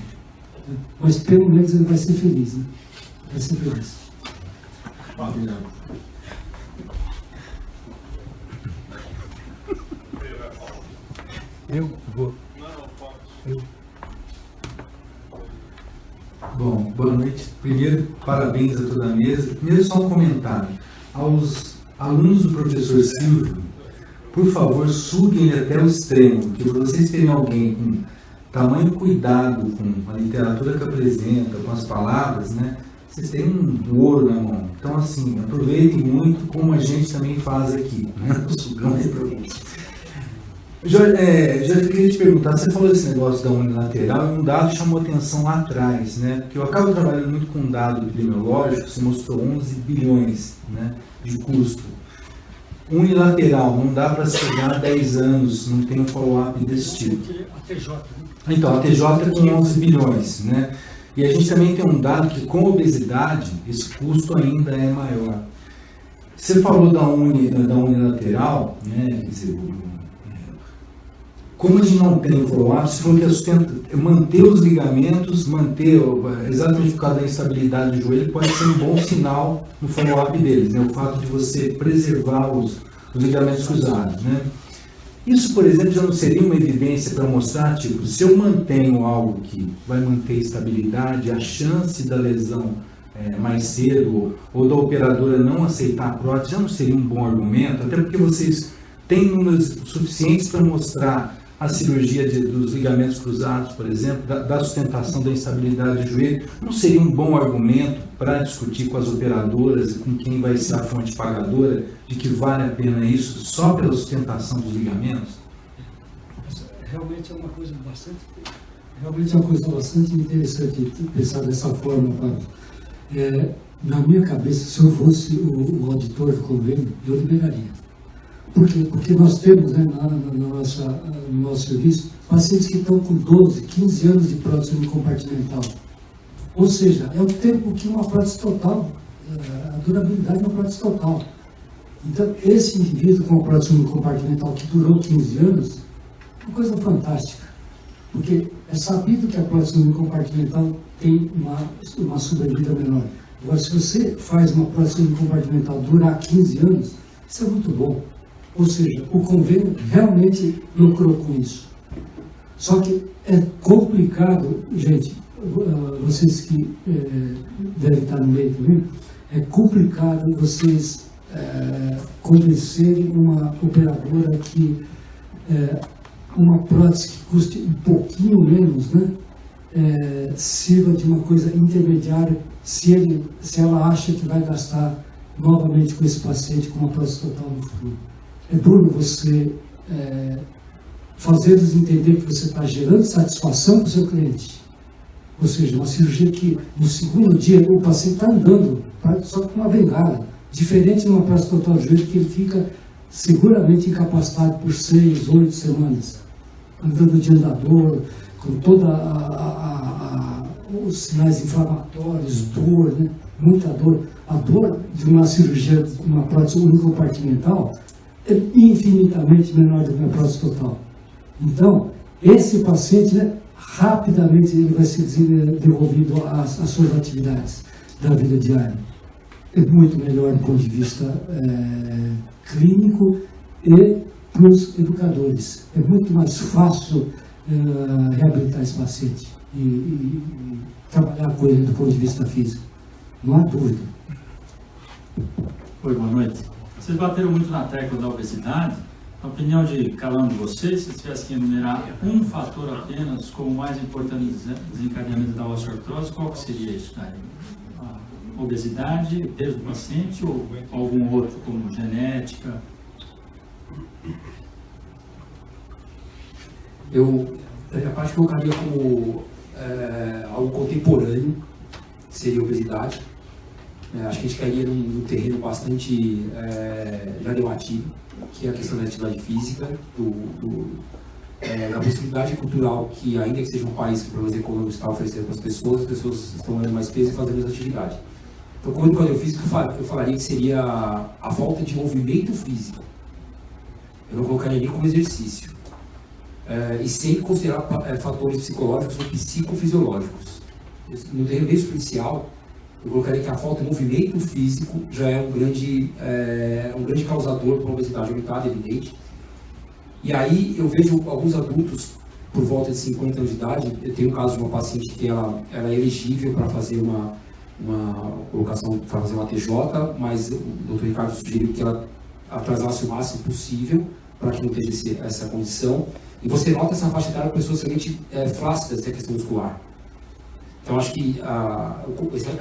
Né? Mas pelo menos ele vai ser feliz. Né? Vai ser feliz. Eu vou. Bom, boa noite. Primeiro, parabéns a toda a mesa. Primeiro, só um comentário. Aos alunos do professor Silvio, por favor, suguem ele até o extremo, que para vocês terem alguém com tamanho cuidado com a literatura que apresenta, com as palavras, né? Vocês têm um ouro na mão. Então, assim, aproveitem muito como a gente também faz aqui, né? O sugão é para vocês. Já queria te perguntar, você falou desse negócio da unilateral e um dado chamou atenção lá atrás, né? Porque eu acabo trabalhando muito com um dado epidemiológico, você mostrou 11 bilhões, né, de custo. unilateral, não dá para chegar a 10 anos, não tem um follow-up desse tipo. A TJ, né? Então, a TJ é com 11 bilhões, né? E a gente também tem um dado que com obesidade, esse custo ainda é maior. Você falou da unilateral, né? Quer dizer, como a gente não tem o follow-up, você falou que manter os ligamentos, exatamente por causa da instabilidade do joelho, pode ser um bom sinal no follow-up deles, né? O fato de você preservar os ligamentos cruzados, né? Isso, por exemplo, já não seria uma evidência para mostrar, tipo, se eu mantenho algo que vai manter estabilidade, a chance da lesão mais cedo ou da operadora não aceitar a prótese já não seria um bom argumento, até porque vocês têm números suficientes para mostrar a cirurgia dos ligamentos cruzados, por exemplo, da sustentação da instabilidade do joelho, não seria um bom argumento para discutir com as operadoras e com quem vai ser a fonte pagadora de que vale a pena isso só pela sustentação dos ligamentos? Realmente é uma coisa bastante interessante pensar dessa forma, Pablo. Na minha cabeça, se eu fosse o auditor do convênio, eu liberaria. Por quê? Porque nós temos, né, no nosso serviço, pacientes que estão com 12, 15 anos de prótese unicompartimental. Ou seja, é o tempo que uma prótese total, a durabilidade de uma prótese total. Então, esse indivíduo com uma prótese unicompartimental que durou 15 anos, é uma coisa fantástica. Porque é sabido que a prótese unicompartimental tem uma sobrevida menor. Agora, se você faz uma prótese unicompartimental durar 15 anos, isso é muito bom. Ou seja, o convênio realmente lucrou com isso. Só que é complicado, gente, vocês que devem estar no meio também, é complicado vocês convencerem uma operadora que uma prótese que custe um pouquinho menos, né, sirva de uma coisa intermediária se ela acha que vai gastar novamente com esse paciente com uma prótese total no futuro. É duro você fazer-los entender que você está gerando satisfação para o seu cliente. Ou seja, uma cirurgia que no segundo dia o paciente está andando, só com uma bengala. Diferente de uma prótese total de joelho que ele fica seguramente incapacitado por 6, 8 semanas. Andando de andador, com todos os sinais inflamatórios, dor, né? Muita dor. A dor de uma cirurgia, de uma prótese unicompartimental, é infinitamente menor do que a prótese total. Então, esse paciente, né, rapidamente ele vai ser devolvido às suas atividades da vida diária. É muito melhor do ponto de vista clínico e para os educadores. É muito mais fácil reabilitar esse paciente e trabalhar com ele do ponto de vista físico. Não há dúvida. Oi, boa noite. Vocês bateram muito na tecla da obesidade. Na opinião de cada um de vocês, se tivesse que enumerar um fator apenas como o mais importante no desencadeamento da osteoartrose, qual que seria isso? A obesidade, o peso do paciente ou algum outro, como genética? A parte que eu colocaria como algo contemporâneo seria a obesidade. Acho que a gente cairia num terreno bastante já debatido, que é a questão da atividade física, da possibilidade cultural que, ainda que seja um país que problemas econômicos está oferecendo para as pessoas estão ganhando mais peso e fazendo mais atividade. Então, como educador físico, eu falaria que seria a falta de movimento físico. Eu não colocaria nem como exercício. E sem considerar fatores psicológicos ou psicofisiológicos. No terreno bem superficial, eu colocaria que a falta de movimento físico já é um grande causador para a obesidade aumentada, evidente. E aí eu vejo alguns adultos por volta de 50 anos de idade. Eu tenho um caso de uma paciente que ela é elegível para fazer uma colocação, para fazer uma TJ, mas o Dr. Ricardo sugeriu que ela atrasasse o máximo possível para que não tenha essa condição. E você nota essa faixa etária de pessoas realmente flácidas da questão muscular. Então, acho que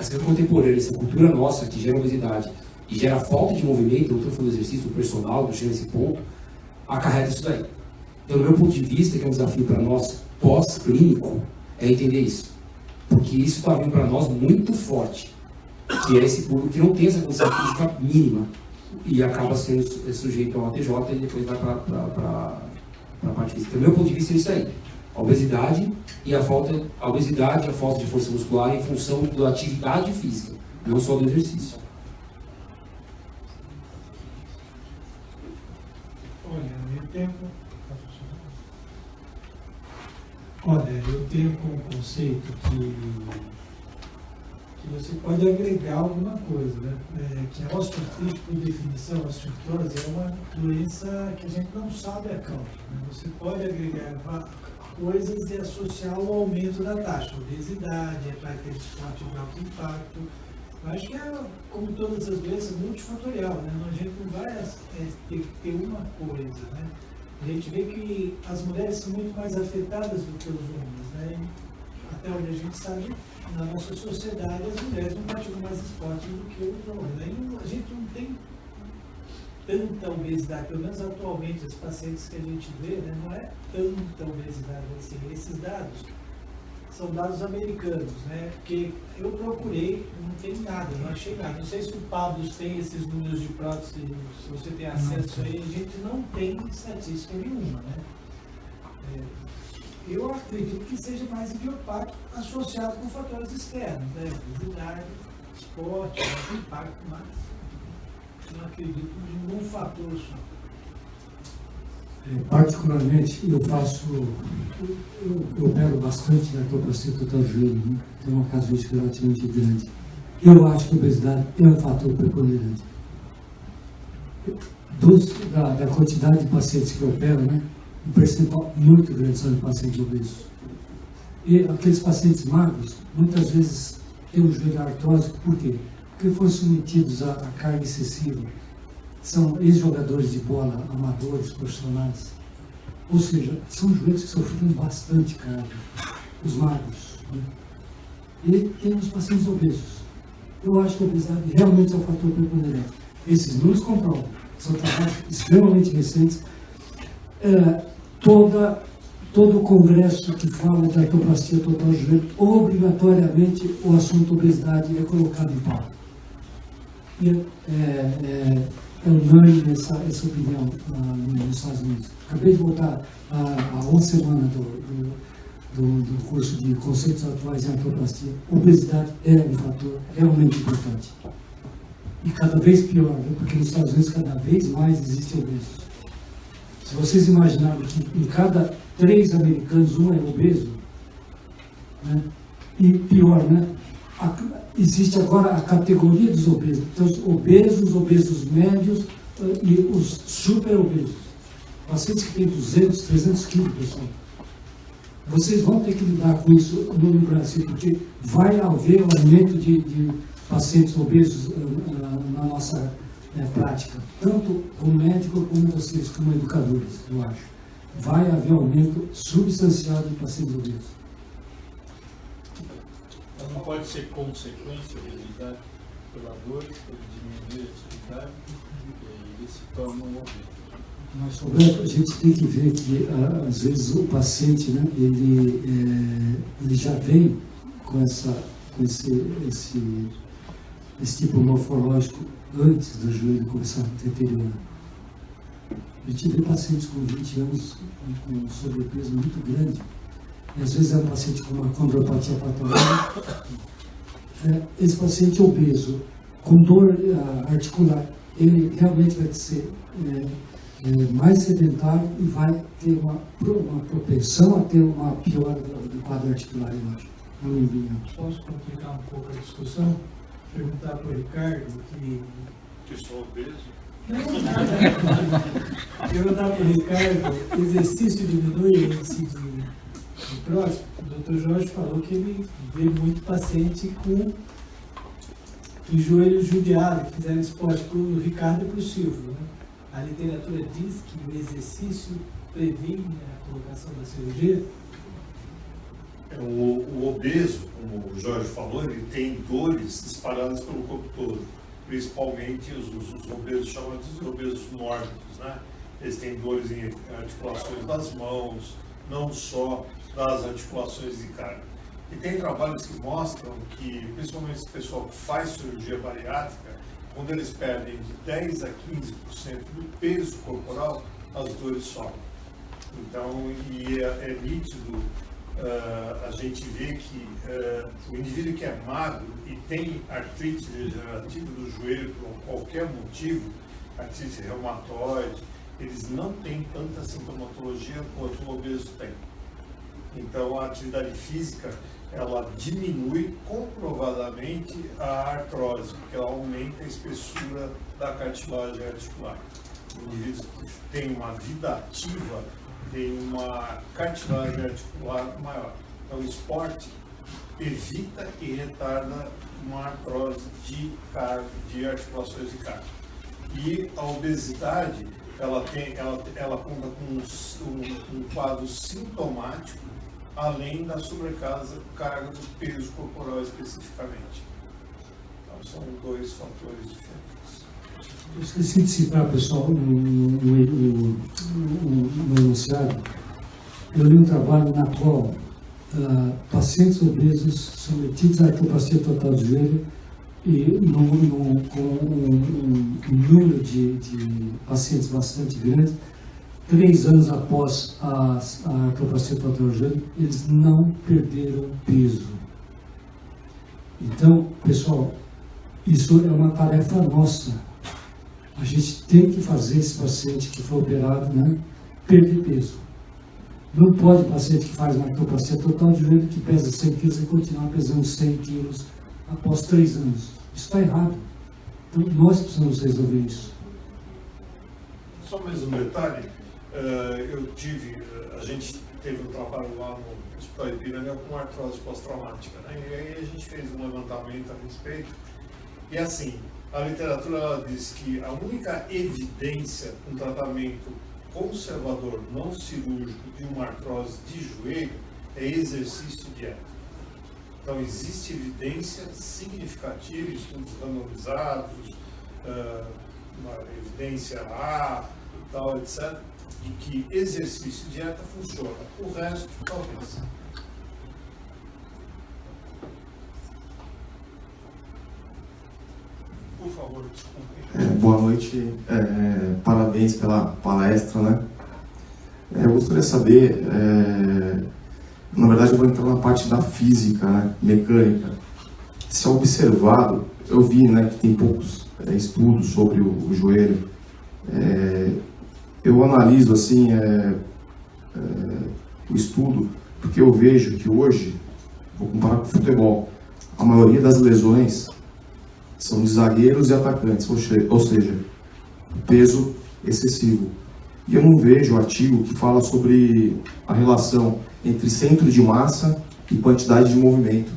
essa contemporânea, essa cultura nossa que gera obesidade e gera falta de movimento, não estou falando do exercício personal, chega nesse ponto, acarreta isso daí. Então, do meu ponto de vista, que é um desafio para nós pós-clínico, é entender isso. Porque isso está vindo para nós muito forte, que é esse público que não tem essa condição física mínima. e acaba sendo sujeito ao ATJ e depois vai para a parte física. Do meu ponto de vista, é isso aí. A obesidade e a falta de força muscular em função da atividade física, não só do exercício. Eu tenho como conceito que você pode agregar alguma coisa, né? Que a osteoartrite, por definição, a osteoartrose é uma doença que a gente não sabe a causa, né? Você pode agregar coisas e associar ao aumento da taxa, obesidade, para aquele esporte de alto impacto. Eu acho que é, como todas as doenças, multifatorial, né? A gente não vai ter que ter uma coisa, né? A gente vê que as mulheres são muito mais afetadas do que os homens, né? Até onde a gente sabe, na nossa sociedade, as mulheres não praticam mais esporte do que os homens, né? E a gente não tem tanta obesidade, pelo menos atualmente, os pacientes que a gente vê, né, não é tanta obesidade assim. Esses dados são dados americanos, né? Porque eu procurei, não tem nada, não achei nada. Não sei se o Pablo tem esses números de prótese, se você tem acesso aí, a gente não tem estatística nenhuma, né? Eu acredito que seja mais idiopático associado com fatores externos, né? Obesidade, esporte, impacto, mas não acredito em nenhum fator só. Particularmente, eu opero bastante na artroplastia total do joelho, né? Tem uma casuística relativamente grande. Eu acho que a obesidade é um fator preponderante. Da quantidade de pacientes que eu opero, né? Um percentual muito grande são de pacientes obesos. E aqueles pacientes magros, muitas vezes têm um joelho artrósico, por quê? Porque foram submetidos a carga excessiva. São ex-jogadores de bola, amadores, profissionais. Ou seja, são joelhos que sofreram bastante carga, os magros. Né? E tem os pacientes obesos. Eu acho que a obesidade realmente é um fator preponderante. Esses números comprovam. São trabalhos extremamente recentes. Todo o congresso que fala de artroplastia total do joelho, obrigatoriamente o assunto obesidade é colocado em pauta. E é unânime essa opinião nos Estados Unidos. Acabei de voltar há uma semana do curso de conceitos atuais em artroplastia. Obesidade é um fator realmente importante. E cada vez pior, né? Porque nos Estados Unidos cada vez mais existem obesos. Se vocês imaginarem que em cada 3 americanos, um é obeso, né? E pior, né? Existe agora a categoria dos obesos. Então, os obesos médios e os super obesos. Pacientes que têm 200, 300 quilos, pessoal. Vocês vão ter que lidar com isso no Brasil, porque vai haver um aumento de pacientes obesos na nossa prática. Tanto como médico, como vocês, como educadores, eu acho. Vai haver um aumento substancial de pacientes obesos. Não pode ser consequência da obesidade pela dor, pode diminuir a atividade e ele se torna um obeso. Mas, Roberto, a gente tem que ver que, às vezes, o paciente, né, ele já vem com esse tipo morfológico antes do joelho começar a deteriorar. A gente vê pacientes com 20 anos com sobrepeso muito grande. E às vezes é um paciente com uma condropatia patológica. Esse paciente obeso, com dor articular, ele realmente vai ser mais sedentário e vai ter uma propensão a ter uma piora do quadro articular, eu acho. Posso complicar um pouco a discussão? Perguntar para o Ricardo Que sou obeso? Perguntar para o Ricardo, exercício diminui o índice de próximo? O Dr. Jorge falou que ele vê muito paciente com o joelho judiado, que fizeram esporte para o Ricardo e para o Silvio, né? A literatura diz que o exercício previne a colocação da cirurgia. O obeso, como o Jorge falou, ele tem dores espalhadas pelo corpo todo, principalmente os obesos chamados de obesos mórbidos, né? Eles têm dores em articulações das mãos, não só das articulações de carga. E tem trabalhos que mostram que, principalmente esse pessoal que faz cirurgia bariátrica, Quando eles perdem de 10 a 15% do peso corporal, as dores sobem. Então, é nítido, a gente vê que o indivíduo que é magro e tem artrite degenerativa do joelho por qualquer motivo, artrite reumatoide, eles não têm tanta sintomatologia quanto o obeso tem. Então, a atividade física, ela diminui comprovadamente a artrose, porque ela aumenta a espessura da cartilagem articular. Indivíduos que têm uma vida ativa têm uma cartilagem articular maior. Então, o esporte evita e retarda uma artrose de articulações de carne. E a obesidade, ela conta com um quadro sintomático, além da sobrecarga do peso corporal especificamente. Então, são dois fatores diferentes. Eu esqueci de citar, pessoal, no enunciado. Eu li um trabalho na qual pacientes obesos submetidos à artroplastia total do joelho e com um número de pacientes bastante grande, 3 anos após a artroplastia total do joelho, eles não perderam peso. Então, pessoal, isso é uma tarefa nossa. A gente tem que fazer esse paciente que foi operado, né, perder peso. Não pode o paciente que faz uma artroplastia total de joelho que pesa 100 quilos e continuar pesando 100 quilos após 3 anos. Isso está errado. Então, nós precisamos resolver isso. Só mais um detalhe. A gente teve um trabalho lá no Hospital Ipiranga com artrose pós-traumática, né? E aí a gente fez um levantamento a respeito. E assim, a literatura ela diz que a única evidência um tratamento conservador não cirúrgico de uma artrose de joelho é exercício e dieta. Então existe evidência significativa, estudos randomizados, uma evidência A, tal, etc., de que exercício e dieta funciona. O resto, talvez. Por favor, desculpe. Boa noite, parabéns pela palestra, né? Eu gostaria de saber, na verdade eu vou entrar na parte da física, né, mecânica. Se é observado, eu vi, né, que tem poucos estudos sobre o joelho. Eu analiso assim o estudo, porque eu vejo que hoje, vou comparar com o futebol, a maioria das lesões são de zagueiros e atacantes, ou seja, peso excessivo. E eu não vejo artigo que fala sobre a relação entre centro de massa e quantidade de movimento.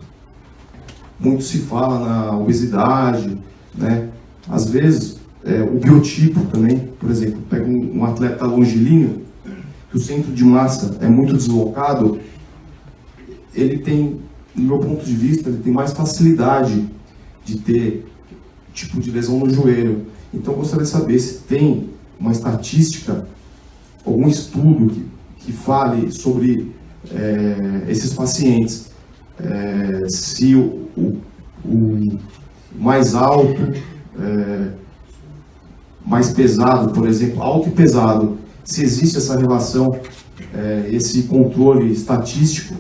Muito se fala na obesidade, né? Às vezes, o biotipo também, por exemplo, pega um atleta longilíneo, que o centro de massa é muito deslocado, ele tem, no meu ponto de vista, ele tem mais facilidade de ter tipo de lesão no joelho. Então eu gostaria de saber se tem uma estatística, algum estudo que fale sobre esses pacientes, se o mais alto, mais pesado, por exemplo, alto e pesado, se existe essa relação, esse controle estatístico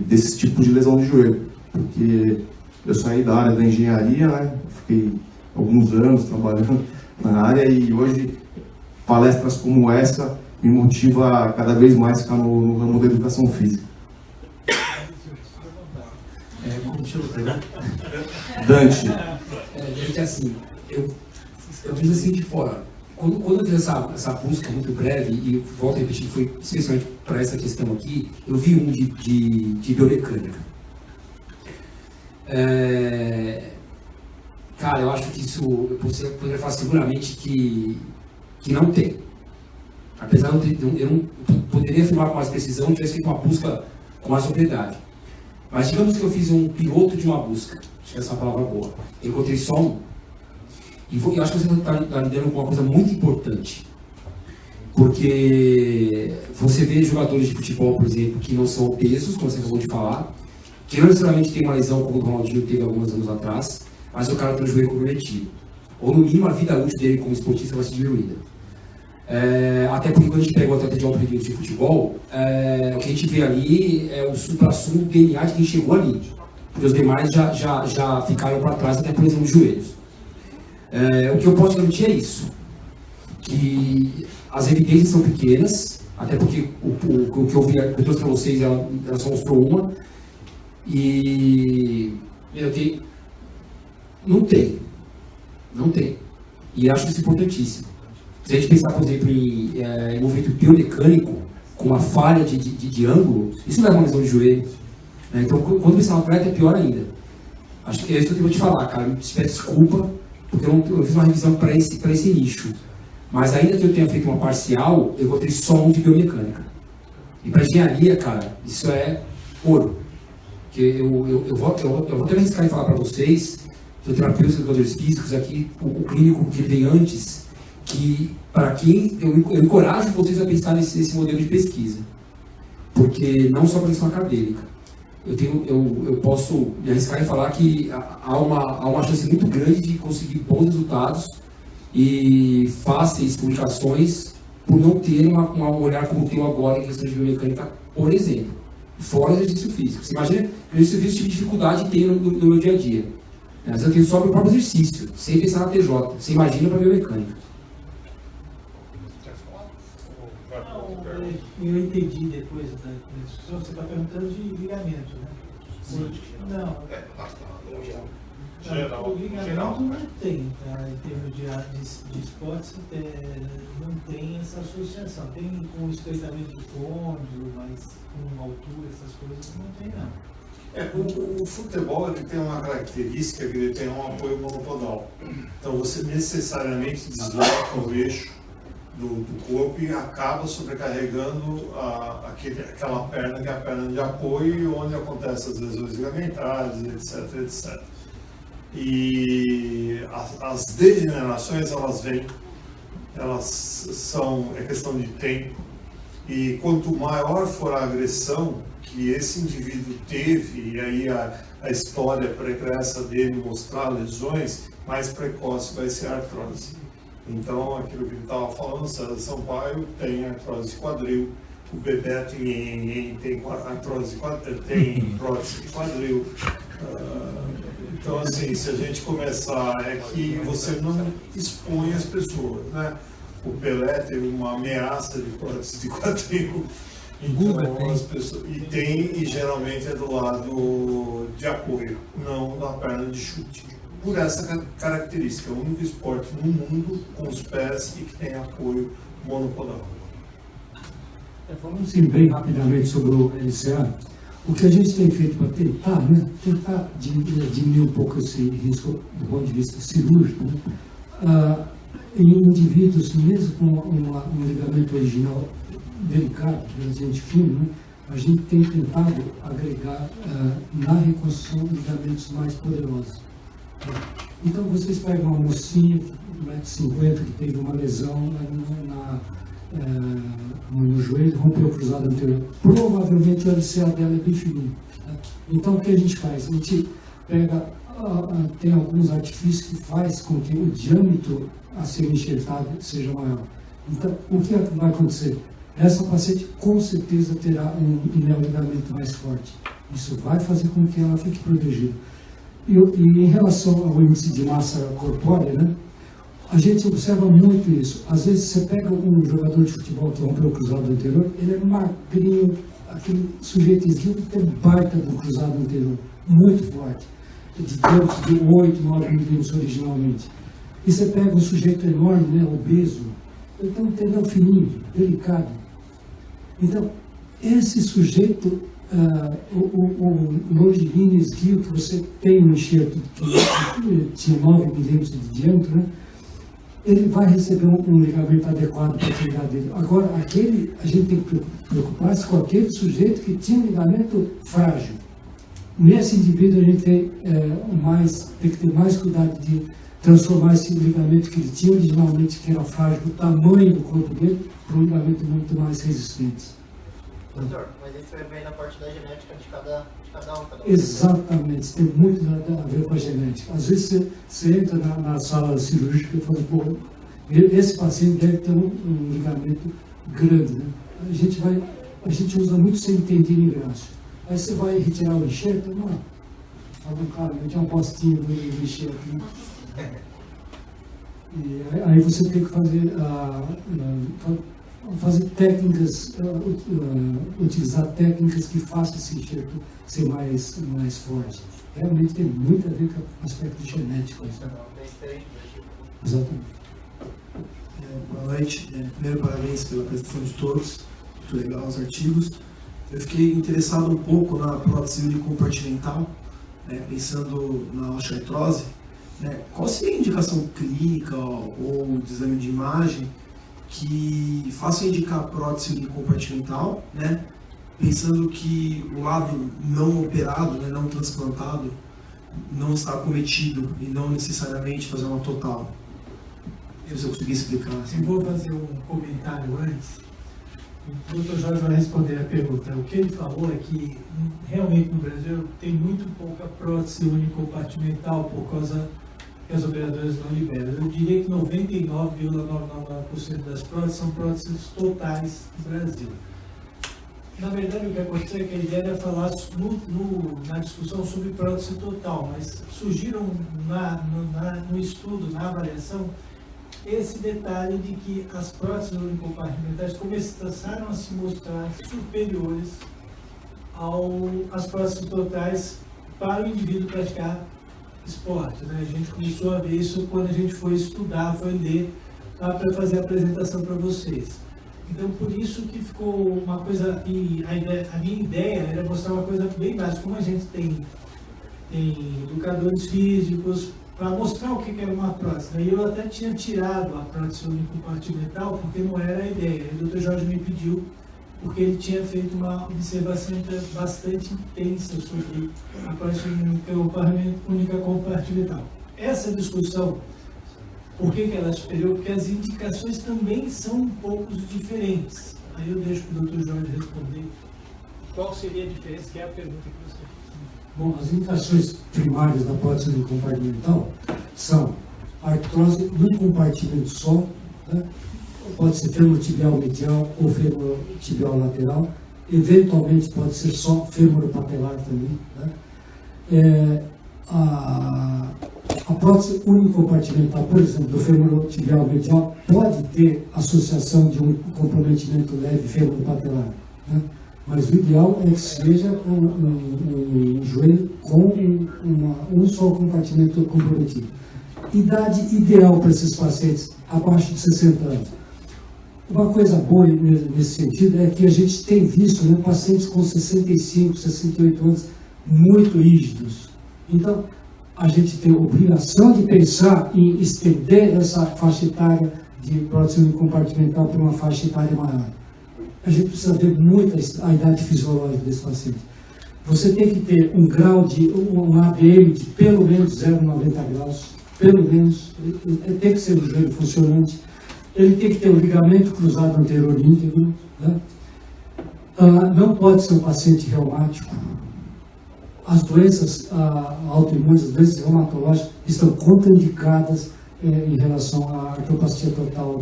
desse tipo de lesão de joelho, porque eu saí da área da engenharia, né? Fiquei alguns anos trabalhando na área e hoje palestras como essa me motiva cada vez mais a ficar no ramo da educação física. Como chama o programa? Dante. Dante, assim, eu fiz assim de fora. Quando eu fiz essa busca muito breve, e volto a repetir, foi especialmente para essa questão aqui, eu vi um de biomecânica. Cara, eu acho que isso, eu poderia falar seguramente que não tem. Apesar de eu não poderia afirmar com mais precisão, tivesse feito uma busca com mais propriedade. Mas digamos que eu fiz um piloto de uma busca, acho que essa é uma palavra boa. Eu encontrei só um. E eu acho que você está lidando com uma coisa muito importante. Porque você vê jogadores de futebol, por exemplo, que não são obesos, como você acabou de falar, que não necessariamente tem uma lesão como o Ronaldinho teve alguns anos atrás, mas o cara tem um joelho comprometido. Ou no mínimo a vida útil dele como esportista vai ser diluída. Até porque quando a gente pega o atleta de alto rendimento de futebol, o que a gente vê ali é o supra-sumo do DNA de quem chegou ali. Porque os demais já ficaram para trás até por lesão de joelhos. O que eu posso garantir é isso, que as evidências são pequenas, até porque o que eu trouxe para vocês, ela só mostrou uma, e não tem, e acho isso importantíssimo. Se a gente pensar, por exemplo, em movimento biomecânico, com uma falha de ângulo, isso não é uma lesão de joelho. Né? Então, quando pensar no atleta, é pior ainda. Acho que é isso que eu vou te falar, cara. Me peço desculpa, porque eu fiz uma revisão para esse nicho. Mas ainda que eu tenha feito uma parcial, eu vou ter só um de biomecânica. E para engenharia, cara, isso é ouro. Porque eu vou até arriscar em falar para vocês, fisioterapeutas e educadores físicos aqui, o clínico que vem antes, que para quem eu encorajo vocês a pensar nesse modelo de pesquisa. Porque não só para a questão acadêmica. Eu posso me arriscar em falar que há uma chance muito grande de conseguir bons resultados e fáceis publicações por não ter um olhar como tem agora em questão de biomecânica, por exemplo, fora o exercício físico. Você imagina que o exercício físico tipo de dificuldade tem no meu dia a dia. Às vezes eu tenho só o próprio exercício, sem pensar na TJ. Você imagina para a biomecânica. Eu entendi depois da discussão, você está perguntando de ligamento, né? Não. O ligamento não tem, tá? Em termos de esportes, não tem essa associação. Tem com estreitamento de côndilo, mas com altura, essas coisas, não tem não. O futebol ele tem uma característica que ele tem um apoio monopodal. Então você necessariamente desloca o eixo do corpo e acaba sobrecarregando aquela perna que é a perna de apoio, onde acontecem as lesões ligamentares, etc, etc. E as degenerações, é questão de tempo, e quanto maior for a agressão que esse indivíduo teve, e aí a história pregressa dele mostrar lesões, mais precoce vai ser a artrose. Então, aquilo que ele estava falando, o César Sampaio tem artrose de quadril, o Bebeto tem artrose tem prótese de quadril. Então, assim, se a gente começar, é que você não expõe as pessoas, né? O Pelé teve uma ameaça de prótese de quadril. Então, as pessoas, e geralmente é do lado de apoio, não na perna de chute. Por essa característica, é o único esporte no mundo com os pés e que tem apoio monopodal. Falando assim bem rapidamente sobre o LCA, o que a gente tem feito para tentar diminuir um pouco esse risco do ponto de vista cirúrgico, né? Em indivíduos, mesmo com um ligamento original delicado, gente fino, né? A gente tem tentado agregar na reconstrução ligamentos mais poderosos. Então vocês pegam uma mocinha de 1,50 m que teve uma lesão no joelho, rompeu o cruzado anterior. Provavelmente o LCA dela é bem fininho. Tá? Então o que a gente faz? A gente pega, tem alguns artifícios que faz com que o diâmetro a ser enxertado seja maior. Então o que vai acontecer? Essa paciente com certeza terá um neoligamento mais forte. Isso vai fazer com que ela fique protegida. E em relação ao índice de massa corpórea, né, a gente observa muito isso. Às vezes você pega um jogador de futebol que rompeu o cruzado anterior, ele é magrinho, aquele sujeito esguio que tem baita do cruzado anterior, muito forte, de 8, 9 milímetros originalmente. E você pega um sujeito enorme, né, obeso, ele tem um tendão fininho, delicado. Então, esse sujeito, o longilíneo esguio, que você tem um enxerto que tinha 9 milímetros de diâmetro, né, ele vai receber um ligamento adequado para tirar dele. Agora, a gente tem que preocupar-se com aquele sujeito que tinha um ligamento frágil. Nesse indivíduo, a gente tem que ter mais cuidado de transformar esse ligamento que ele tinha originalmente, que era frágil, o tamanho do corpo dele, para um ligamento muito mais resistente. Doutor, mas isso vem na parte da genética de cada um. Exatamente, tem muito a ver com a genética. Às vezes você entra na sala cirúrgica e fala, pô, esse paciente deve ter um ligamento grande, né? A gente usa muito sem entender em graça. Aí você vai retirar o enxerto, não. Fala, cara, eu tinha uma postinha do enxerto, né? E aí você tem que fazer técnicas, utilizar técnicas que façam esse enxerto ser mais forte. Realmente tem muito a ver com o aspecto genético. Exatamente. Boa noite. Primeiro, parabéns pela apresentação de todos. Muito legal os artigos. Eu fiquei interessado um pouco na prótese unicompartimental, pensando na osteoartrose. Qual seria a indicação clínica ou de exame de imagem que faça indicar a prótese unicompartimental, pensando que o lado não operado, não transplantado, não está acometido e não necessariamente fazer uma total? Se eu conseguir explicar. Assim. Eu vou fazer um comentário antes. O Dr. Jorge vai responder a pergunta. O que ele falou é que realmente no Brasil tem muito pouca prótese unicompartimental por causa que as operadoras não liberam. Eu diria que 99,99% das próteses são próteses totais no Brasil. Na verdade, o que aconteceu é que a ideia era falar na discussão sobre prótese total, mas surgiram no estudo, na avaliação, esse detalhe de que as próteses unicompartimentais começaram a se mostrar superiores às próteses totais para o indivíduo praticar esporte. A gente começou a ver isso quando a gente foi estudar, foi ler, para fazer a apresentação para vocês. Então, por isso que ficou uma coisa, e a minha ideia era mostrar uma coisa bem básica, como a gente tem educadores físicos, para mostrar o que era uma prótese. E eu até tinha tirado a prótese unicompartimental, porque não era a ideia. O Dr. Jorge me pediu, porque ele tinha feito uma observação bastante intensa sobre a prótese única compartimental. Essa discussão, por que ela é superior? Porque as indicações também são um pouco diferentes. Aí eu deixo para o Dr. Jorge responder. Qual seria a diferença, que é a pergunta que você fez? Bom, as indicações primárias da prótese unicompartimental são artrose num compartimento só, pode ser femorotibial medial ou femorotibial lateral, eventualmente pode ser só femoropatelar também. A prótese unicompartimental, por exemplo, do femorotibial medial, pode ter associação de um comprometimento leve femoropatelar. Mas o ideal é que seja um joelho com um só compartimento comprometido. Idade ideal para esses pacientes abaixo de 60 anos. Uma coisa boa nesse sentido é que a gente tem visto pacientes com 65, 68 anos muito rígidos. Então, a gente tem a obrigação de pensar em estender essa faixa etária de prótese unicompartimental para uma faixa etária maior. A gente precisa ver muito a idade fisiológica desse paciente. Você tem que ter um grau de um ADM de pelo menos 0,90 graus, pelo menos, tem que ser um joelho funcionante, ele tem que ter um ligamento cruzado anterior íntegro, não pode ser um paciente reumático. As doenças autoimunes, as doenças reumatológicas estão contraindicadas em relação à artroplastia total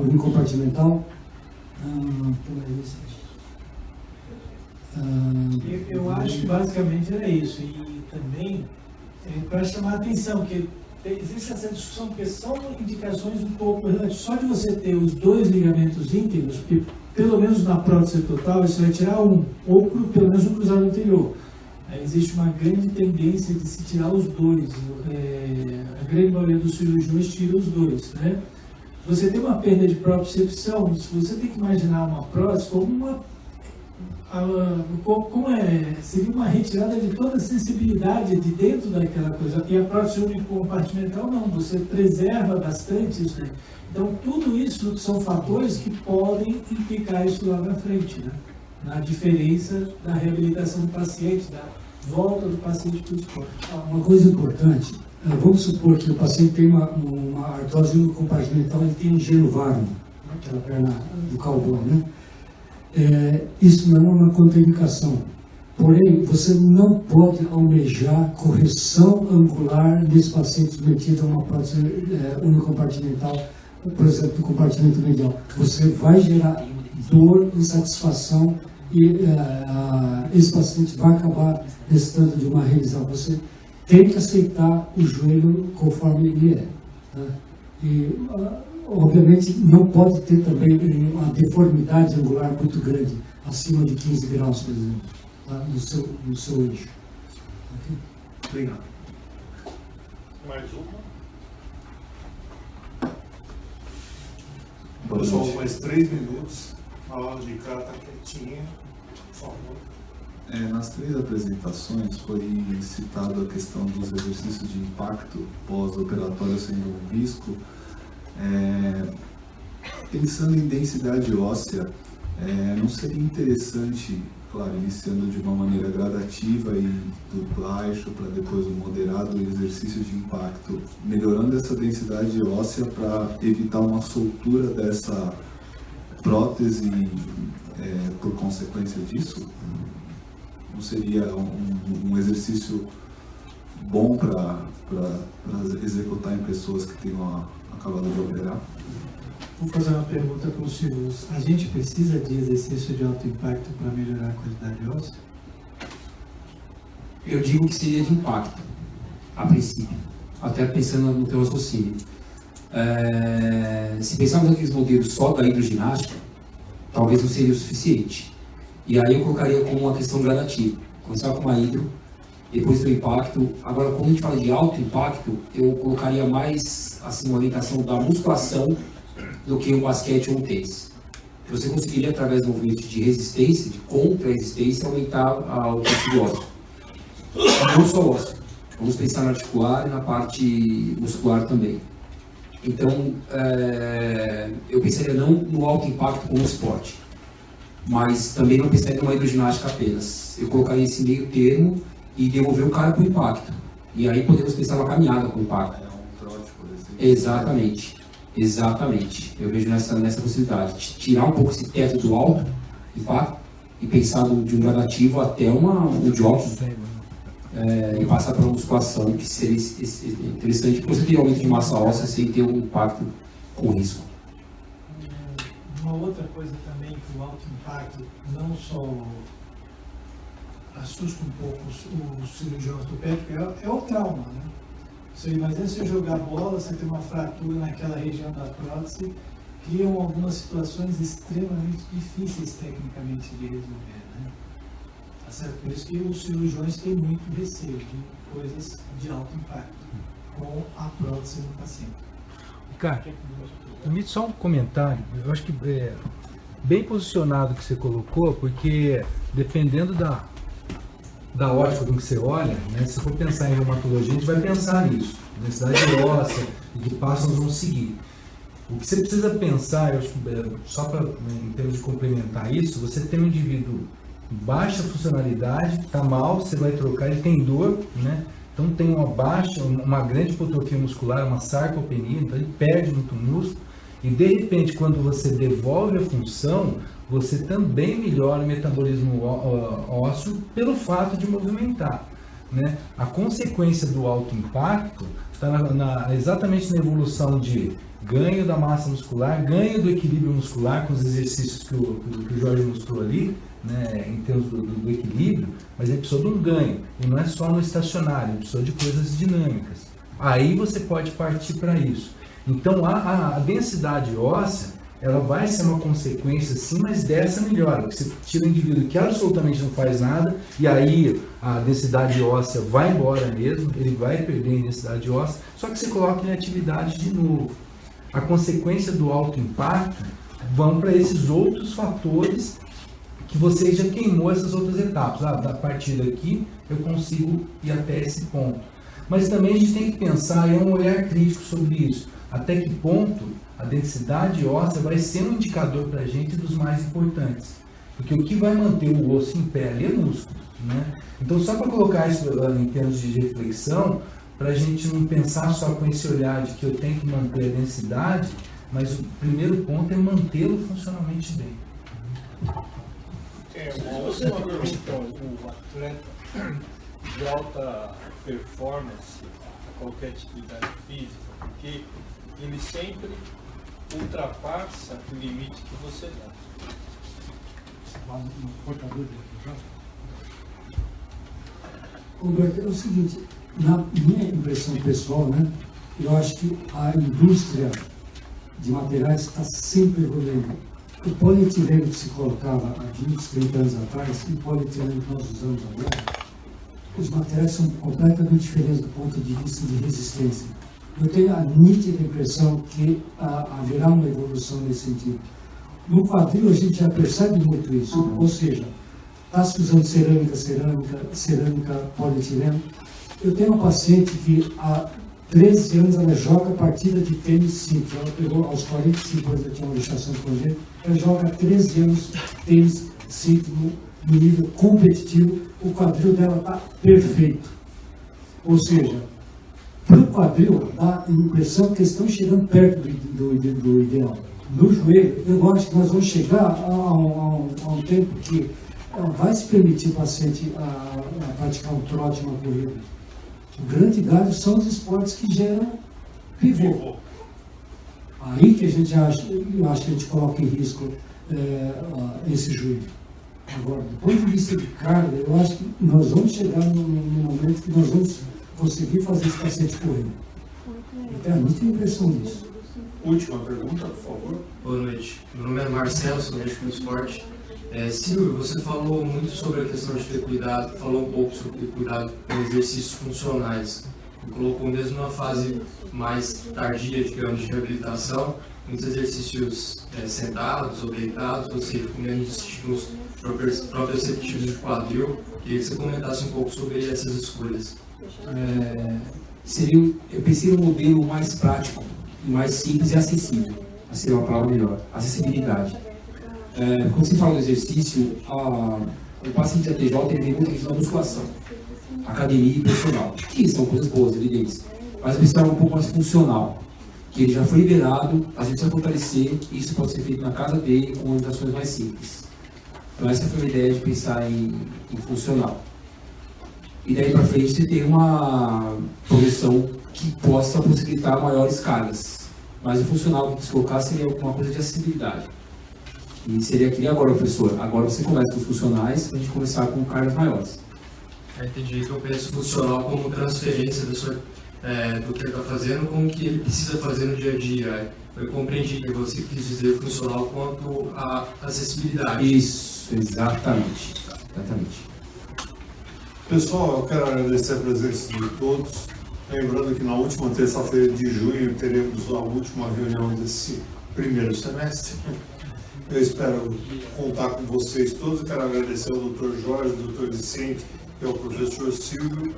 unicompartimental. Eu acho que basicamente era isso. E também, para chamar a atenção, que existe essa discussão, porque são indicações um pouco relativas. Só de você ter os dois ligamentos íntegros, porque pelo menos na prótese total, você vai tirar um, ou pelo menos um cruzado anterior. Aí existe uma grande tendência de se tirar os dois. A grande maioria dos cirurgiões tira os dois, Você tem uma perda de propriocepção, você tem que imaginar uma prótese como seria uma retirada de toda a sensibilidade de dentro daquela coisa. E a prótese unicompartimental não, você preserva bastante isso. Então, tudo isso são fatores que podem implicar isso lá na frente, na diferença da reabilitação do paciente, da volta do paciente para o esporte. Uma coisa importante, vamos supor que o paciente tem uma artrose unicompartimental, ele tem um geno varum, aquela perna do cowboy, isso não é uma contraindicação. Porém, você não pode almejar correção angular nesse paciente submetido a uma prótese unicompartimental, por exemplo, do compartimento medial. Você vai gerar dor, insatisfação e esse paciente vai acabar necessitando de uma revisão. Você tem que aceitar o joelho conforme ele é. Tá? E, obviamente, não pode ter também uma deformidade angular muito grande, acima de 15 graus, por exemplo, tá? no seu eixo. Okay? Obrigado. Mais uma? Pessoal, mais 3 minutos. A hora de cá está quietinha. Por favor. Nas 3 apresentações foi citada a questão dos exercícios de impacto pós-operatório sendo um risco. Pensando em densidade óssea, não seria interessante, claro, iniciando de uma maneira gradativa e do baixo para depois o moderado exercício de impacto, melhorando essa densidade óssea para evitar uma soltura dessa prótese por consequência disso? Não seria um exercício bom para executar em pessoas que tenham acabado de operar? Vou fazer uma pergunta para os senhores. A gente precisa de exercício de alto impacto para melhorar a qualidade óssea? Eu digo que seria de impacto, a princípio, até pensando no teu raciocínio. Se pensarmos naqueles modelos só da hidroginástica, talvez não seria o suficiente. E aí eu colocaria como uma questão gradativa. Começar com uma hidro, depois do impacto. Agora, quando a gente fala de alto impacto, eu colocaria mais assim, uma orientação da musculação do que o basquete ou o tênis. Você conseguiria, através do movimento de resistência, de contra-resistência, aumentar o tecido ósseo. Não só ósseo. Vamos pensar na articular e na parte muscular também. Então, eu pensaria não no alto impacto como esporte, mas também não pensaria numa hidroginástica apenas. Eu colocaria esse meio termo e devolver o cara para o impacto. E aí podemos pensar numa caminhada com impacto. Um trote, por exemplo. Exatamente. Exatamente. Eu vejo nessa possibilidade. Tirar um pouco esse teto do alto impacto e pensar de um gradativo até um jogging. E passar para uma musculação, que seria interessante, porque você tem aumento de massa óssea sem ter um impacto com risco. Uma outra coisa também que o alto impacto não só assusta um pouco o cirurgião ortopédico, é o trauma, né? Você imagina você jogar bola, você tem uma fratura naquela região da prótese, criam algumas situações extremamente difíceis tecnicamente de resolver, né? Tá certo? Por isso que os cirurgiões têm muito receio de coisas de alto impacto com a prótese do paciente. Ricardo, permite só um comentário. Eu acho que é bem posicionado que você colocou, porque dependendo da ótica com que você olha, né, se for pensar em reumatologia, a gente vai pensar nisso. Densidade óssea e que passos vão seguir. O que você precisa pensar, eu acho que, só para, em termos de complementar isso, você tem um indivíduo baixa funcionalidade, está mal, você vai trocar, ele tem dor, né? Então tem uma grande hipotrofia muscular, uma sarcopenia, então ele perde muito músculo, e de repente quando você devolve a função, você também melhora o metabolismo ósseo pelo fato de movimentar, né? A consequência do alto impacto está exatamente na evolução de ganho da massa muscular, ganho do equilíbrio muscular com os exercícios que o Jorge mostrou ali, né, em termos do equilíbrio, mas ele precisou de um ganho, e não é só no estacionário, ele precisou de coisas dinâmicas. Aí você pode partir para isso. Então a densidade óssea, ela vai ser uma consequência sim, mas dessa melhora, porque você tira um indivíduo que absolutamente não faz nada, e aí a densidade óssea vai embora mesmo, ele vai perder a densidade óssea, só que você coloca em atividade de novo. A consequência do alto impacto vão para esses outros fatores que você já queimou essas outras etapas. A partir daqui eu consigo ir até esse ponto. Mas também a gente tem que pensar, e é um olhar crítico sobre isso, até que ponto a densidade óssea vai ser um indicador para a gente dos mais importantes. Porque o que vai manter o osso em pé ali é músculo, né? Então, só para colocar isso em termos de reflexão, para a gente não pensar só com esse olhar de que eu tenho que manter a densidade, mas o primeiro ponto é mantê-lo funcionalmente bem. Uma última pergunta, o atleta de alta performance a qualquer atividade física, porque ele sempre ultrapassa o limite que você dá. Humberto, é o seguinte, na minha impressão pessoal, né, eu acho que a indústria de materiais está sempre evoluindo. O polietileno que se colocava há 20, 30 anos atrás e o polietileno que nós usamos agora, os materiais são completamente diferentes do ponto de vista de resistência. Eu tenho a nítida impressão que haverá uma evolução nesse sentido. No quadril a gente já percebe muito isso, ou seja, está se usando cerâmica, polietileno. Eu tenho uma paciente que há 13 anos ela joga partida de tênis simples. Ela pegou aos 45 anos, ela tinha uma luxação congênita. Ela joga há 13 anos tênis simples no nível competitivo. O quadril dela está perfeito. Ou seja, para o quadril dá a impressão que eles estão chegando perto do ideal. No joelho, eu acho que nós vamos chegar a um tempo que vai se permitir o paciente a praticar um trote, uma corrida. O grande galho são os esportes que geram pivô. Aí que a gente acha, eu acho que a gente coloca em risco esse joelho. Agora, do ponto de vista de carga, eu acho que nós vamos chegar num momento que nós vamos conseguir fazer esse paciente correr. Eu tenho muita impressão disso. Última pergunta, por favor. Boa noite. Meu nome é Marcelo, sou médico do esporte. Silvio, você falou muito sobre a questão de ter cuidado, falou um pouco sobre ter cuidado com exercícios funcionais. E colocou mesmo na fase mais tardia, digamos, de reabilitação, muitos exercícios sentados ou deitados, ou seja, com menos estímulos proprioceptivos de quadril. Queria que você comentasse um pouco sobre essas escolhas. Eu pensei no modelo mais prático, mais simples e acessível. Essa seria uma palavra melhor. Acessibilidade. Quando se fala do exercício, o paciente de ATJ ele vem muito questão da musculação, academia e personal, que são coisas boas, evidentes. Mas eu pensava um pouco mais funcional, que ele já foi liberado, a gente precisa fortalecer, e isso pode ser feito na casa dele com orientações mais simples. Então essa foi a ideia de pensar em funcional. E daí para frente você tem uma progressão que possa possibilitar maiores cargas. Mas o funcional que se colocar seria alguma coisa de acessibilidade. E seria aquele agora, professor. Agora você começa com os funcionais, para a gente começar com cargas maiores. Entendi que eu penso funcional como transferência do que ele está fazendo com o que ele precisa fazer no dia a dia. Eu compreendi que você quis dizer funcional quanto à acessibilidade. Isso, exatamente. Pessoal, eu quero agradecer a presença de todos. Lembrando que na última terça-feira de junho teremos a última reunião desse primeiro semestre. Eu espero contar com vocês todos. Quero agradecer ao Dr. Jorge, ao Dr. Vicente e ao professor Silvio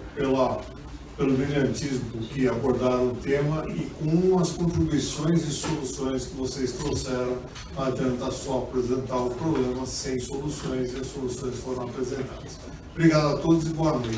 pelo brilhantismo que abordaram o tema e com as contribuições e soluções que vocês trouxeram. Não adianta só apresentar o problema sem soluções, e as soluções foram apresentadas. Obrigado a todos e boa noite.